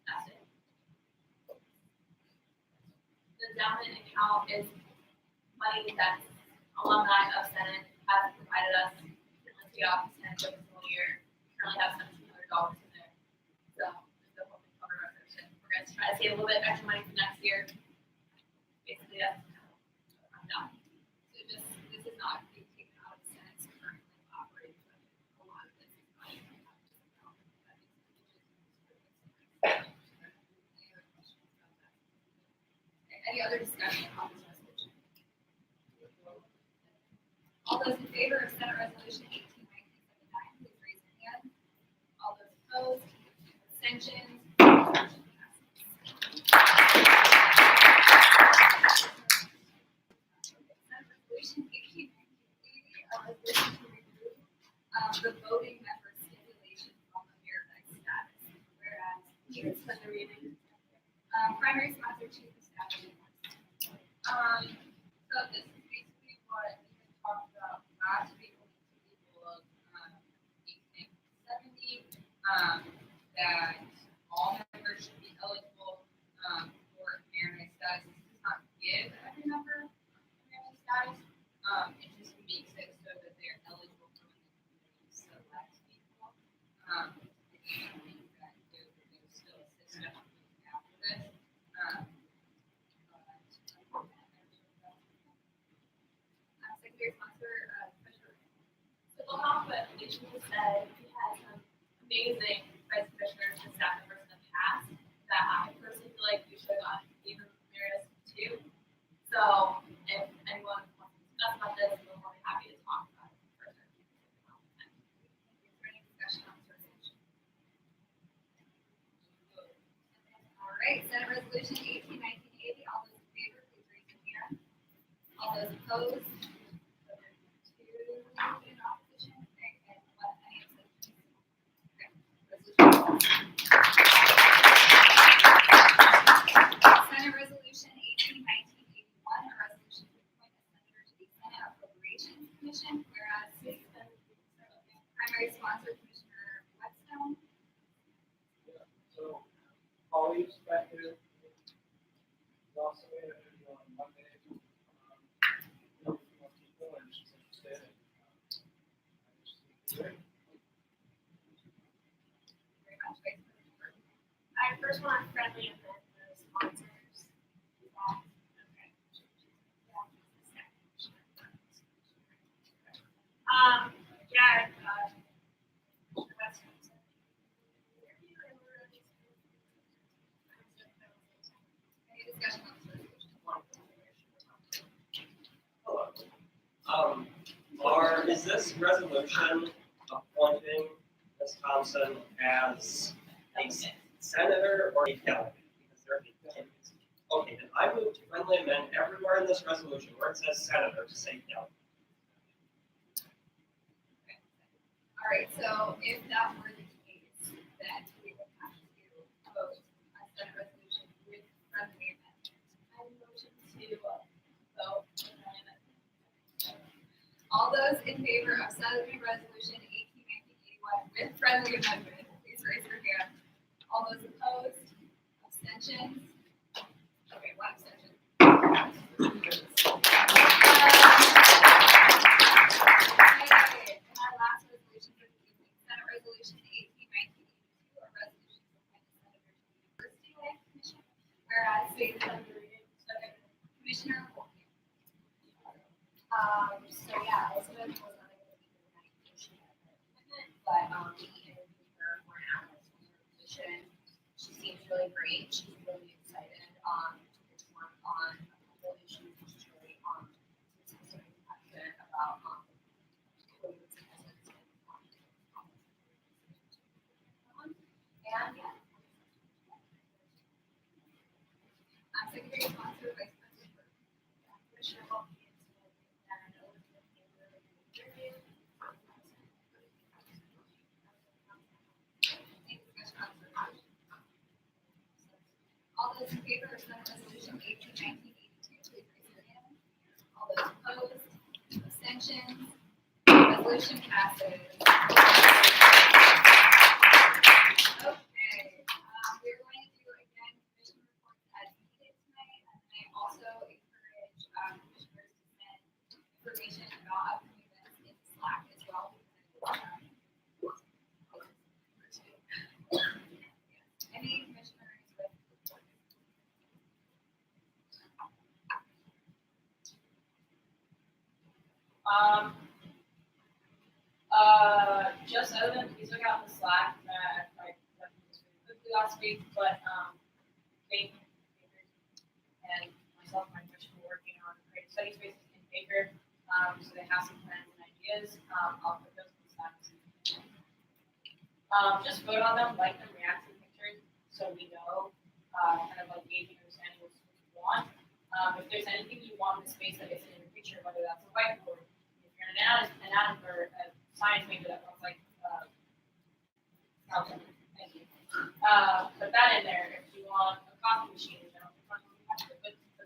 Speaker 11: That's it. The endowment account is money that alumni of Senate has provided us to the office and for this whole year. We currently have $1,700 in there. So the hope to cover our section. We're going to try to save a little bit extra money for next year. Basically, that's I'm done. So this is not being taken out of Senate's currently operating budget. A lot of this is not even out of the account. Any other discussion on this resolution? All those in favor of Senate Resolution 18-1979, please raise your hand. All those opposed, abstentions, motion passes. Senate Resolution 18-1980, a resolution to remove the voting member stipulation from the merit status. Whereas, here's the reading. Primary sponsor, chief of staff. So this is basically what we had talked about last week when people of 1870, that all members should be eligible for merit status. This does not give every member merit status. It just makes it so that they're eligible for select people. It means that there's still a system after this. Secondary sponsor, Commissioner. So the Health Foundation said we had some amazing vice commissioners and staff members in the past that I personally feel like we should have gotten even emeritus too. So if anyone wants to discuss about this, we're more than happy to talk about it further. Is there any discussion on this resolution? All right, Senate Resolution 18-1980. All those in favor, please raise your hand. All those opposed? In opposition, and any abstentions? Resolution. Senate Resolution 18-1981, a resolution to appoint a senator to the Senate Appropriations Commission, whereas primary sponsor Commissioner Whetstone.
Speaker 3: So, always back there. Also, on Monday, people and she's interested in.
Speaker 8: I first want to friendly amend the sponsors. Yeah.
Speaker 11: Any discussion on this resolution?
Speaker 16: Hello. Is this resolution appointing Ms. Thompson as a senator or a delegate? Because there are delegates. Okay, then I move to friendly amend everywhere in this resolution where it says senator to say delegate.
Speaker 11: All right, so if that were the case, then we would have to vote on Senate resolution with friendly amendment. I motion to vote with friendly amendment. All those in favor of Senate Resolution 18-1981 with friendly amendment, please raise your hand. All those opposed? Abstentions? Okay, one abstention. Okay, and our last resolution for the evening, Senate Resolution 18-1982, a resolution to appoint a senator to the University Life Commission, whereas stated under Commissioner Wolke.
Speaker 8: So yeah, Elizabeth was not able to be the night commission but we interviewed her for an hour position. She seems really great. She's really excited to work on a couple issues. She's really specifically passionate about codes and ethics and yeah.
Speaker 11: Secretary Sponsor, Vice President.
Speaker 8: Commissioner Wolke and Elizabeth gave a really good interview.
Speaker 11: Any discussion on this resolution? All those in favor of Senate Resolution 18-1982, please raise your hand. All those opposed? Abstentions?
Speaker 1: Resolution passes. Okay, we're going to do again commission reports as needed tonight, and I also encourage commissioners to send information about upcoming events in Slack as well. Any commissioners with reports?
Speaker 11: Just other than we took out the Slack, I went quickly last week, but Baker and myself and my commission were working on creating study spaces in Baker, so they have some plans and ideas. I'll put those in the Slack. Just vote on them, like them, react to the pictures, so we know, kind of like gauging understanding what you want. If there's anything you want in the space that isn't in the picture, whether that's a whiteboard, if you're an anatomy or a science major that wants like, thank you. Put that in there. If you want a coffee machine, you know, put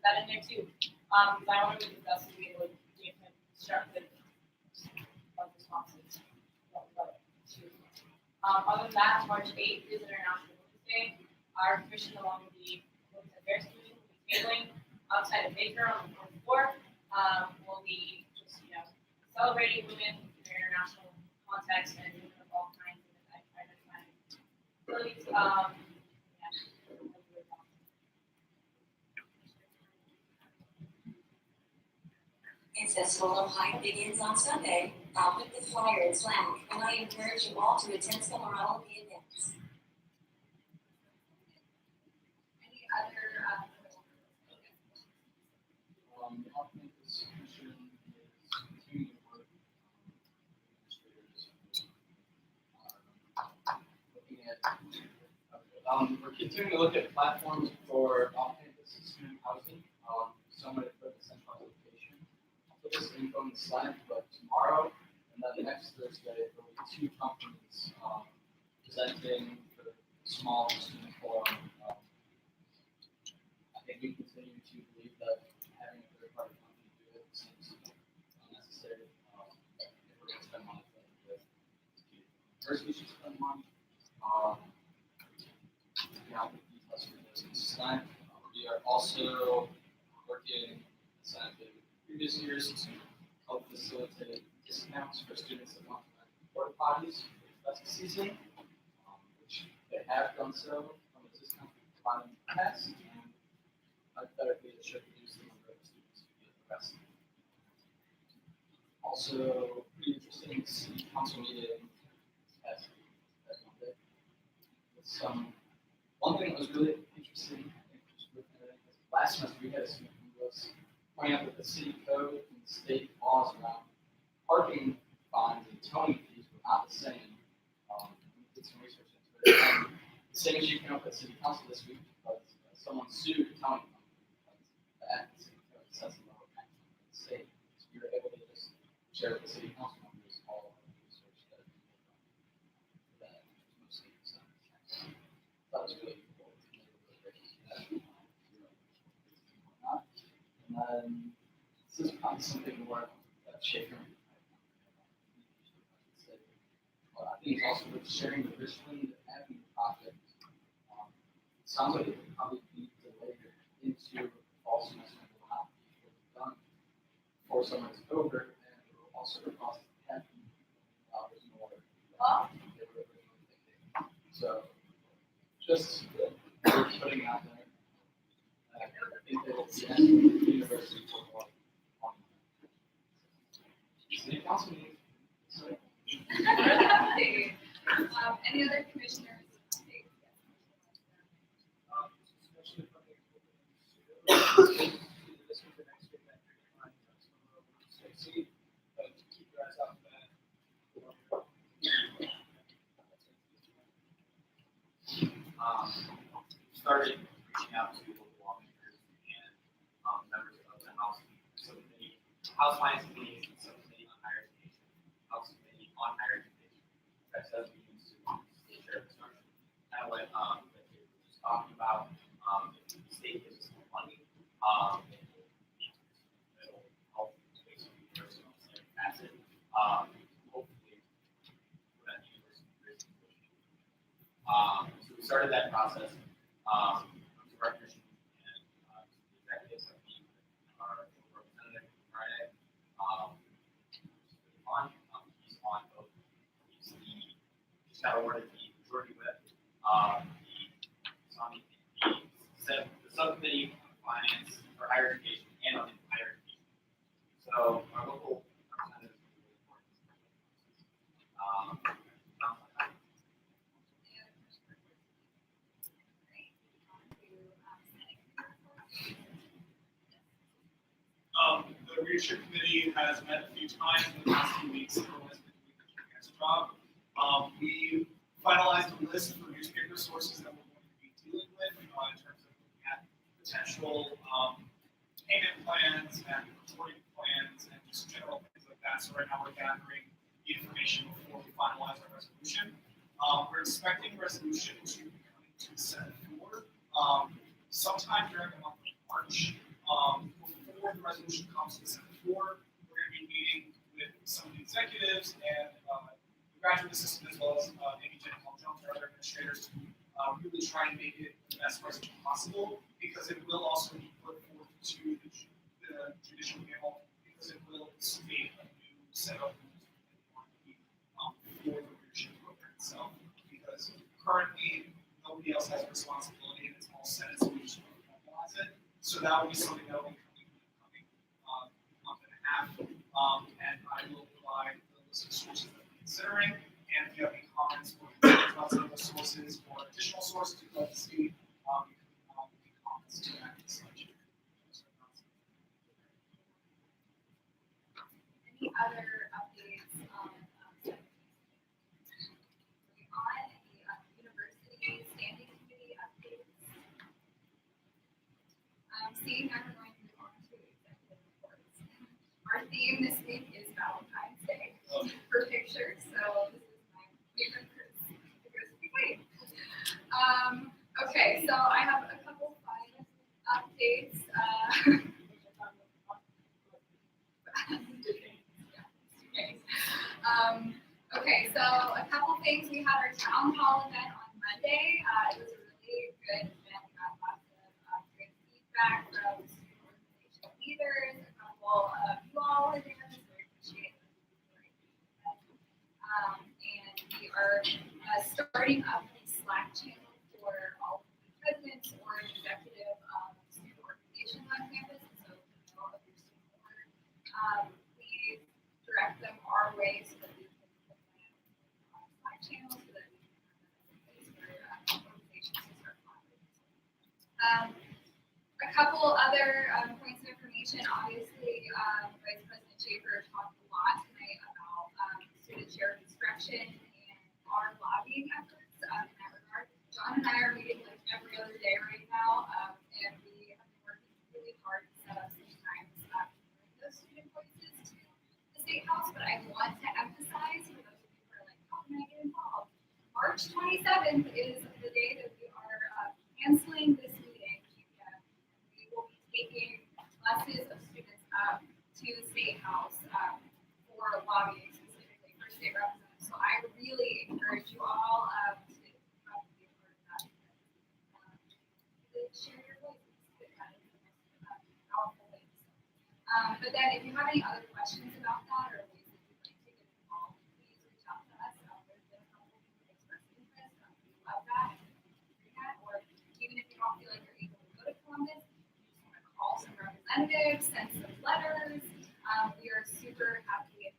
Speaker 11: that in there too. Because I want to be the best to be able to give him constructive responses. Other than that, March 8th is International Women's Day. Our commission, along with the Women's Affairs Commission, will be tabling outside of Baker on the 4th floor. We'll be just, celebrating women in their international context and women of all kinds of identifying abilities.
Speaker 6: Festival of Hype begins on Sunday. I'll put the flyer in Slack, and I encourage you all to attend some or all of the events.
Speaker 1: Any other
Speaker 10: The off-campus mission is continuing to work. We're continuing to look at platforms for off-campus student housing. Someone to put the central location. I'll put this info in the Slack, but tomorrow and then next Thursday there will be 2 companies presenting for the small student forum. I think we continue to believe that having a third-party company do it seems unnecessary. If we're going to spend money with first we should spend money. Yeah, the details for this Slack. We are also working with previous years to help facilitate discounts for students that want to rent porta potties for the festive season, which they have done so from a discount provided in the past, and hypothetically it should reduce the number of students who get arrested. Also, pretty interesting city council meeting as Monday. With one thing that was really interesting, I think, last semester we had a student who was pointing out that the city code and state laws around parking fines and towing fees were not the same. We did some research into it. And the same issue came up at city council this week because someone sued a towing company because the act of city code sets a lower maximum for the state. So we were able to just share with the city council members all of the research that we did that mostly that was really cool. And then this is probably something more shaker. But I think it's also with sharing the Richmond Avenue project. It sounds like it would probably be delayed into the fall semester and will not be done before summer is over, and it will also cost $10 million more than they were originally thinking. So just putting it out there. I think they will be at the university for more. City council meeting. So.
Speaker 1: Any other commissioners?
Speaker 5: Especially for the this was the next big metric on Stacy, but keep your eyes out for that.
Speaker 17: Started reaching out to local lawmakers and members of the House Subcommittee, House Finance Committee, and Subcommittee on Higher Education, House Committee on Higher Education. That's as we use to share construction. Kind of what that they were just talking about. If the state gives us more money, it'll help basically personal facet. What started that process. Through our commission and the executives have been our representative Friday. Really fun. He's on both. Just got awarded the majority whip. The subcommittee on finance for higher education and on higher education. So our local representatives are really important.
Speaker 5: The leadership committee has met a few times in the last few weeks. Everyone has been doing a fantastic job. We finalized a list for newspaper sources that we're going to be dealing with in terms of looking at potential payment plans and reporting plans and just general things like that. So right now we're gathering the information before we finalize our resolution. We're expecting resolution to be coming to the Senate floor sometime during the month of March. Before the resolution comes to the Senate floor, we're going to be meeting with some of the executives and the graduate assistant as well as maybe Jennifer Jones or other administrators to really try and make it the best resolution possible, because it will also be put forth to the judicial panel, because it will state a new set of rules for the leadership program itself. Because currently nobody else has responsibility and it's all Senate, so we just want to formalize it. So that will be something that will be coming month and a half, and I will provide the list of sources that we're considering. And if you have any comments or concerns about some of those sources or additional sources you'd like to see, you can make comments to that slide.
Speaker 1: Any other updates on the university standing committee updates? Seeing that we're going to move on to executive reports. Our theme this week is Valentine's Day for pictures, so this is my favorite week. Okay, so I have a couple fun updates. Okay, so a couple things. We had our town hall event on Monday. It was a really good event. We got lots of great feedback from student organization leaders. A couple of you all were there, so I appreciate it. And we are starting up a Slack channel for all of the presidents or executive student organizations on campus. So if you know of your student board, please direct them our way so that we can put them on Slack channel so that we can have that place for organizations to start collaborating. A couple other points of information. Obviously, Vice President Schaefer talked a lot tonight about student shared instruction and our lobbying efforts in that regard. John and I are meeting like every other day right now, and we have been working really hard to set up some time to bring those student voices to the State House. But I want to emphasize for those of you who are like, how can I get involved? March 27th is the day that we are canceling this meeting. We will be taking buses of students up to the State House for lobbying specifically for state representatives. So I really encourage you all to be a part of that. Share your voices. That is the most powerful thing. But then if you have any other questions about that or ways that you'd like to get involved, please reach out to us. There's been a couple of people that expressed interest. We love that. Or even if you don't feel like you're able to go to Columbus, you just want to call some representatives, send some letters. We are super happy and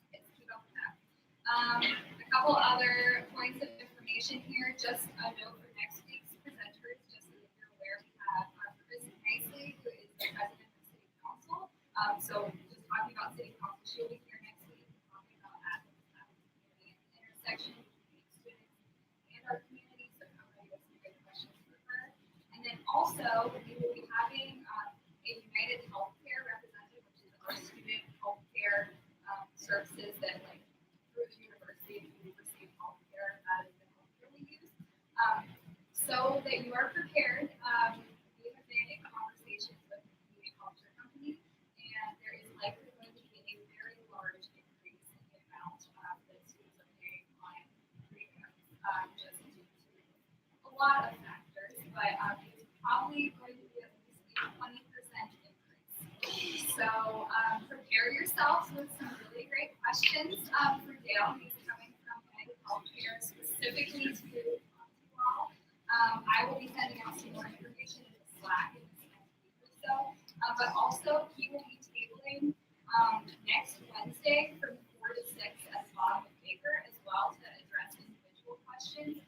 Speaker 1: excited to keep up with that. A couple other points of information here. Just a note for next week's presenters, just so that you're aware, we have Chris Nicely, who is the president of City Council. So just talking about City Council, she'll be here next week talking about the intersection between students and our community. So come ready with some good questions for her. And then also, we will be having a United Healthcare representative, which is our student healthcare services that like through the university receive healthcare. That is the healthcare we use. So that you are prepared, we have been in conversations with the healthcare company, and there is likely going to be a very large increase in the amount that students are paying on premiums. lot of factors, but it's probably going to be at least a 20% increase. So prepare yourselves with some really great questions for Dale. He's coming from United Healthcare specifically to you all. I will be sending out some more information in the Slack in the next week or so. But also, he will be tabling next Wednesday from 4 to 6 at the bottom of Baker as well to address individual questions.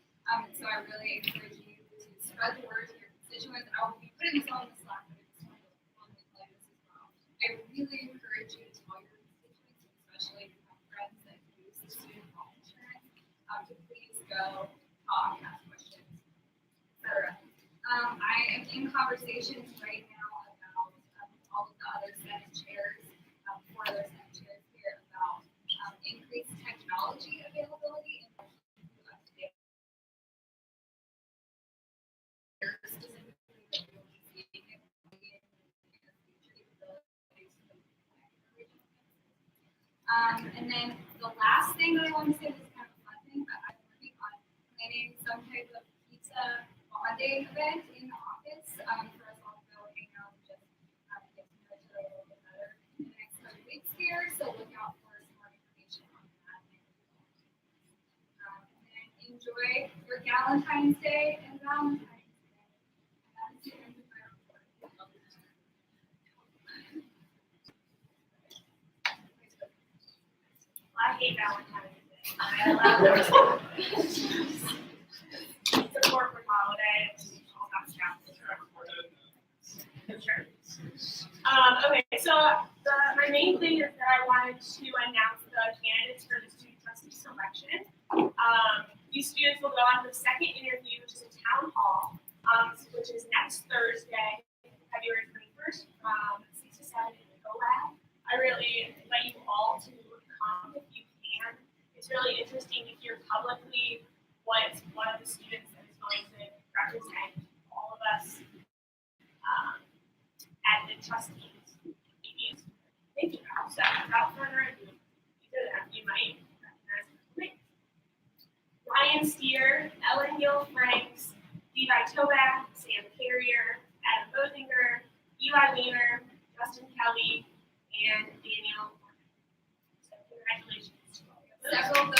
Speaker 1: So I really encourage you to spread the word to your constituents. I will be putting this on the Slack, but I just want to tell you this as well. I really encourage you to tell your constituents, especially if you have friends that use the student health insurance, to please go talk, ask questions, etc. I am in conversations right now about all of the other Senate chairs, 4 other Senate chairs here about increased technology availability in and then the last thing that I want to say is kind of a fun thing, but I'm working on planning some type of pizza bonding event in the office for us all to go hang out and just get to know each other a little bit better in the next couple weeks here. So look out for some more information on that. And then enjoy your Valentine's Day and Valentine's Day. And that's the end of my report.
Speaker 13: I hate Valentine's Day. I love it. It's a corporate holiday. All that stuff. Sure. Okay, so my main thing is that I wanted to announce the candidates for the student trustee selection. These students will go on to the second interview, which is a town hall, which is next Thursday, February 21st, from 6 to 7 in the Go Lab. I really invite you all to come if you can. It's really interesting to hear publicly what one of the students that is going to represent all of us at the trustees meetings. Thank you. So without further ado, you might recognize me. Ryan Steer, Ellen Gill Franks, Levi Toback, Sam Carrier, Adam Bothinger, Eli Weiner, Justin Kelly, and Daniel Morgan. So congratulations to all of those.
Speaker 1: Several of those.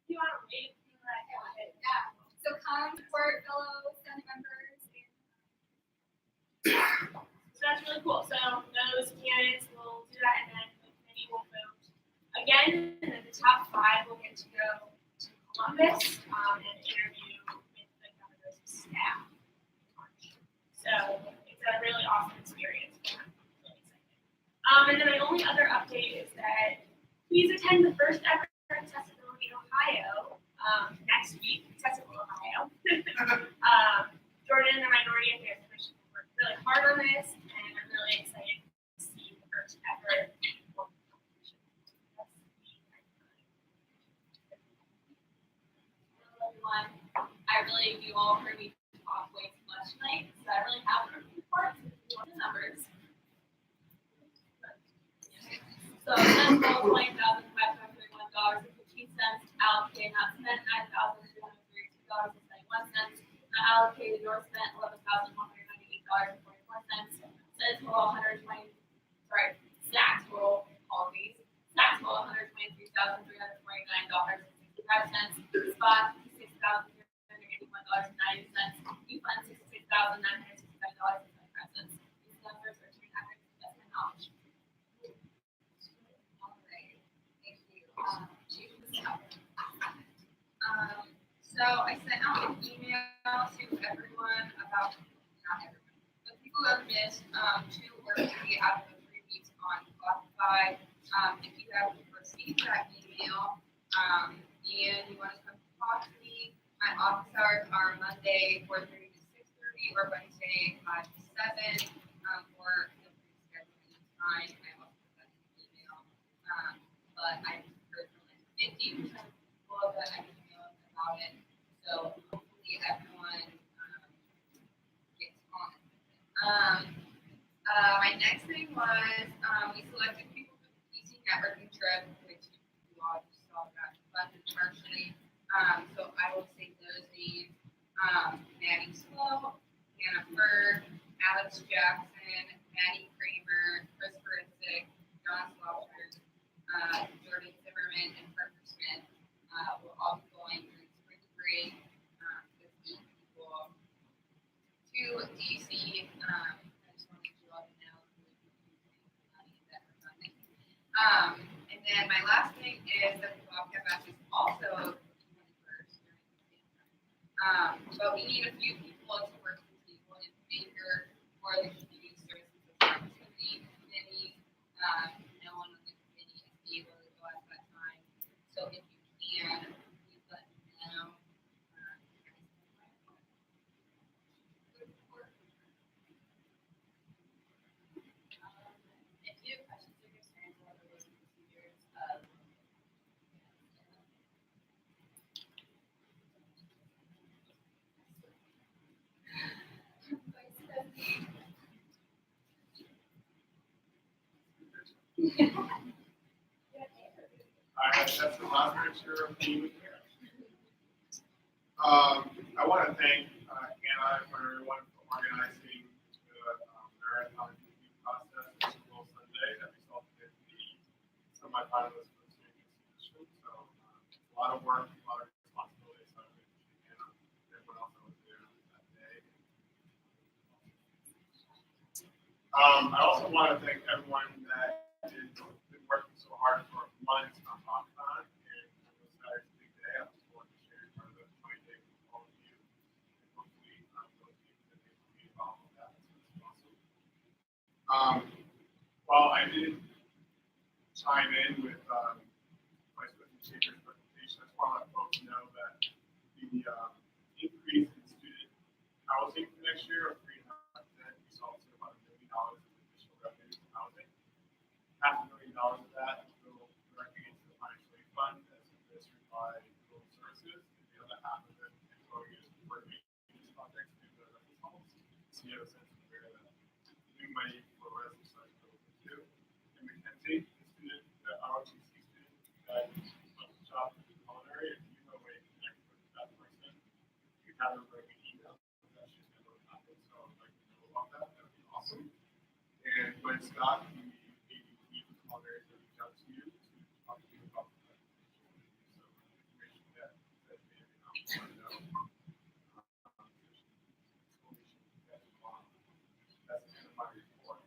Speaker 13: You want to read?
Speaker 1: Yeah. So come for fellow Senate members.
Speaker 13: So that's really cool. So those candidates will do that, and then the committee will vote again, and then the top 5 will get to go to Columbus and interview with the governor's staff. So it's a really awesome experience. I'm really excited. And then my only other update is that please attend the first ever Accessibility Ohio next week. Accessible Ohio. Jordan and the Minority Affairs Commission worked really hard on this, and I'm really excited to see the first ever competition.
Speaker 11: Hello everyone. You all heard me talk way too much tonight, so I really have a report if you want the numbers. So Senate bill $20,531.15, allocated not spent $9,332.71, allocated nor spent $11,198.44, Senate total SNAC total, apologies, SNAC total $123,349.65, spot $66,381.90, e-fund $66,967.75. These numbers are turned out as my knowledge.
Speaker 1: So I sent out an email to everyone about, not everyone, but people who have missed 2 or 3 out of the 3 weeks on Spotify. If you have received that email and you want to come talk to me, my office hours are Monday 4:30 to 6:30 or Wednesday 5 to 7. Or feel free to schedule any time. I also put that in the email. But I heard from like 50% of people that I emailed about it. So hopefully everyone gets on it. My next thing was we selected people for the teaching
Speaker 9: networking trip, which you all just saw got funded partially. So I will say those names, Maddie Slow, Hannah Berg, Alex Jackson, Maddie Kramer, Chris Barisic, John Slaughter, Jordan Zimmerman, and Parker Smith will all be going through spring break with 8 people to DC. I just want to let you all know that we're funding. And then my last thing is that the Bobcat Bash is also the 21st during the same time. But we need a few people to work the table and maker for the community services opportunity committee. No one on the committee is able to go at that time. So if you can, please let me know. If you have questions or concerns about the rules and procedures,
Speaker 3: That's the last picture of me with Karen. I want to thank Hannah and everyone for organizing the marathon review process this School Sunday that resulted in the semifinalists for the state institution. So a lot of work, a lot of responsibility. So I appreciate Hannah and everyone else that was there that day. I also want to thank everyone that has been working so hard for months on Bobcat, and it was a big day. I was forward to sharing part of the joint day with all of you, and hopefully those people that they will be involved with that as soon as possible. While I didn't chime in with Vice President Shaker's presentation, I just want to let folks know that the increase in student housing for next year of 3.5% results in about $1 million in additional revenue from housing. $500,000 of that will go directly into the financial aid fund as administered by Rural Services, and the other half of it is going into for maintenance projects in the residence halls. So you have a sense of where the new money for residence are going to. And Mackenzie, the student, the ROTC student that wants to shop in the culinary, if you know a way to connect with that person, you can have them bring an email. That's just never happened. So I'd like to know about that. That would be awesome. And when Scott, the ADP for culinary, will reach out to you to talk to you about that. So information that maybe not want to know. That's the end of my report.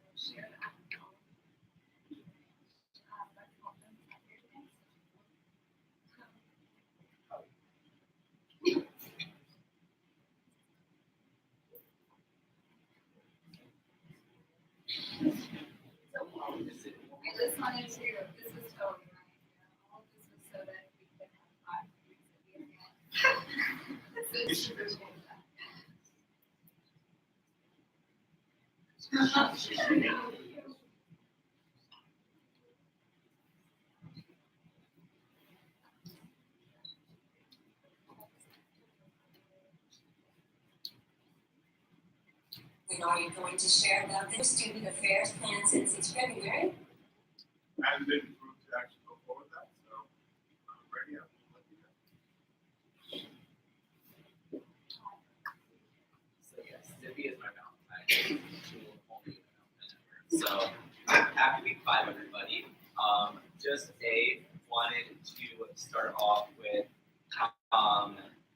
Speaker 9: I just wanted to, this was totally my idea. All of this was so that we could have 5 weeks at the event. So it's appreciate that.
Speaker 6: When are you going to share about their student affairs plan since it's February?
Speaker 3: I haven't been approved to actually go forward with that, so I'm ready. I will let you know.
Speaker 17: So yes, Zippy is my Valentine. She will only be my Valentine ever. So happy week 5, everybody. Just wanted to start off with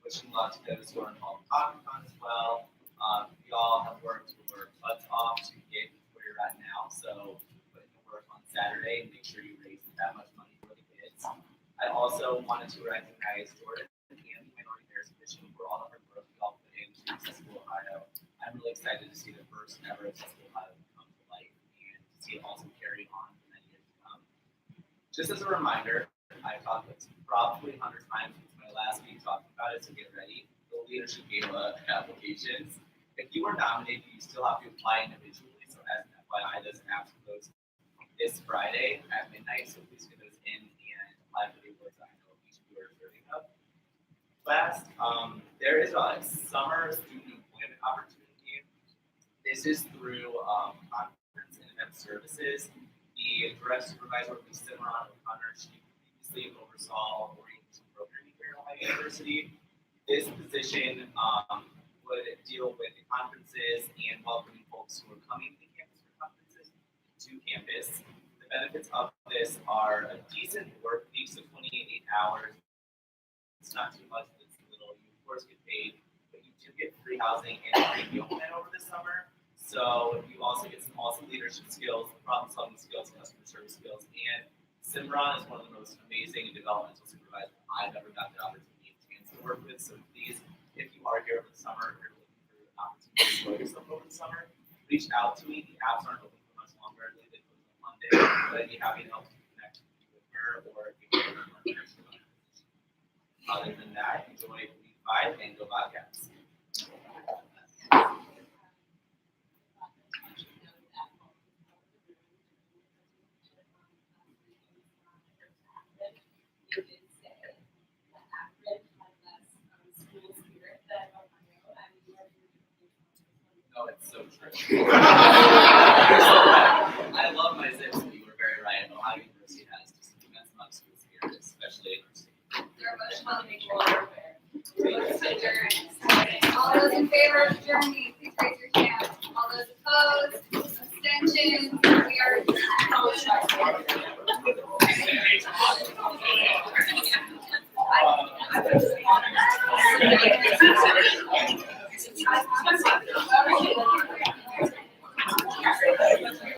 Speaker 17: wishing luck to those who are involved in Comic-Con as well. We all have worked your butts off to get where you're at now, so put in the work on Saturday and make sure you raise that much money for the kids. I also wanted to recognize Jordan and the Minority Affairs Commission for all the hard work we all put into Accessible Ohio. I'm really excited to see the first ever Accessible Ohio come to life and to see it also carry on for many years to come. Just as a reminder, I've talked about this probably 100 times since my last week talking about it, so get ready. The Leadership Gala applications. If you are nominated, you still have to apply individually. So as an FYI, those apps close this Friday at midnight. So please get those in and apply for the awards that I know each of you are serving up. Last, there is a summer student employment opportunity. This is through conference and event services. The the direct supervisor of the Cimarron O'Connor. She previously oversaw all orientation programming here at Ohio University. This position would deal with the conferences and welcoming folks who are coming to campus for conferences to campus. The benefits of this are a decent work week, so 28 hours. It's not too much, it's little. You of course get paid, but you do get free housing and free meal plan over the summer. So you also get some awesome leadership skills, problem solving skills, customer service skills, and Cimarron is one of the most amazing developmental supervisors I've ever got the opportunity to work with. So please, if you are here over the summer, if you're looking for an opportunity to enjoy yourself over the summer, reach out to me. The apps aren't open for much longer. They close on Monday, but I'd be happy to help you connect with her or if you want to learn next to her. Other than that, enjoy week 5 and go Bobcats. No, it's so true. I love my zips, but you were very right. Ohio University has just an immense amount of school spirit, especially in our state.
Speaker 9: They're emotional to make sure
Speaker 1: All those in favor of Germany, please raise your hand. All those opposed, abstentions, we are adjourned.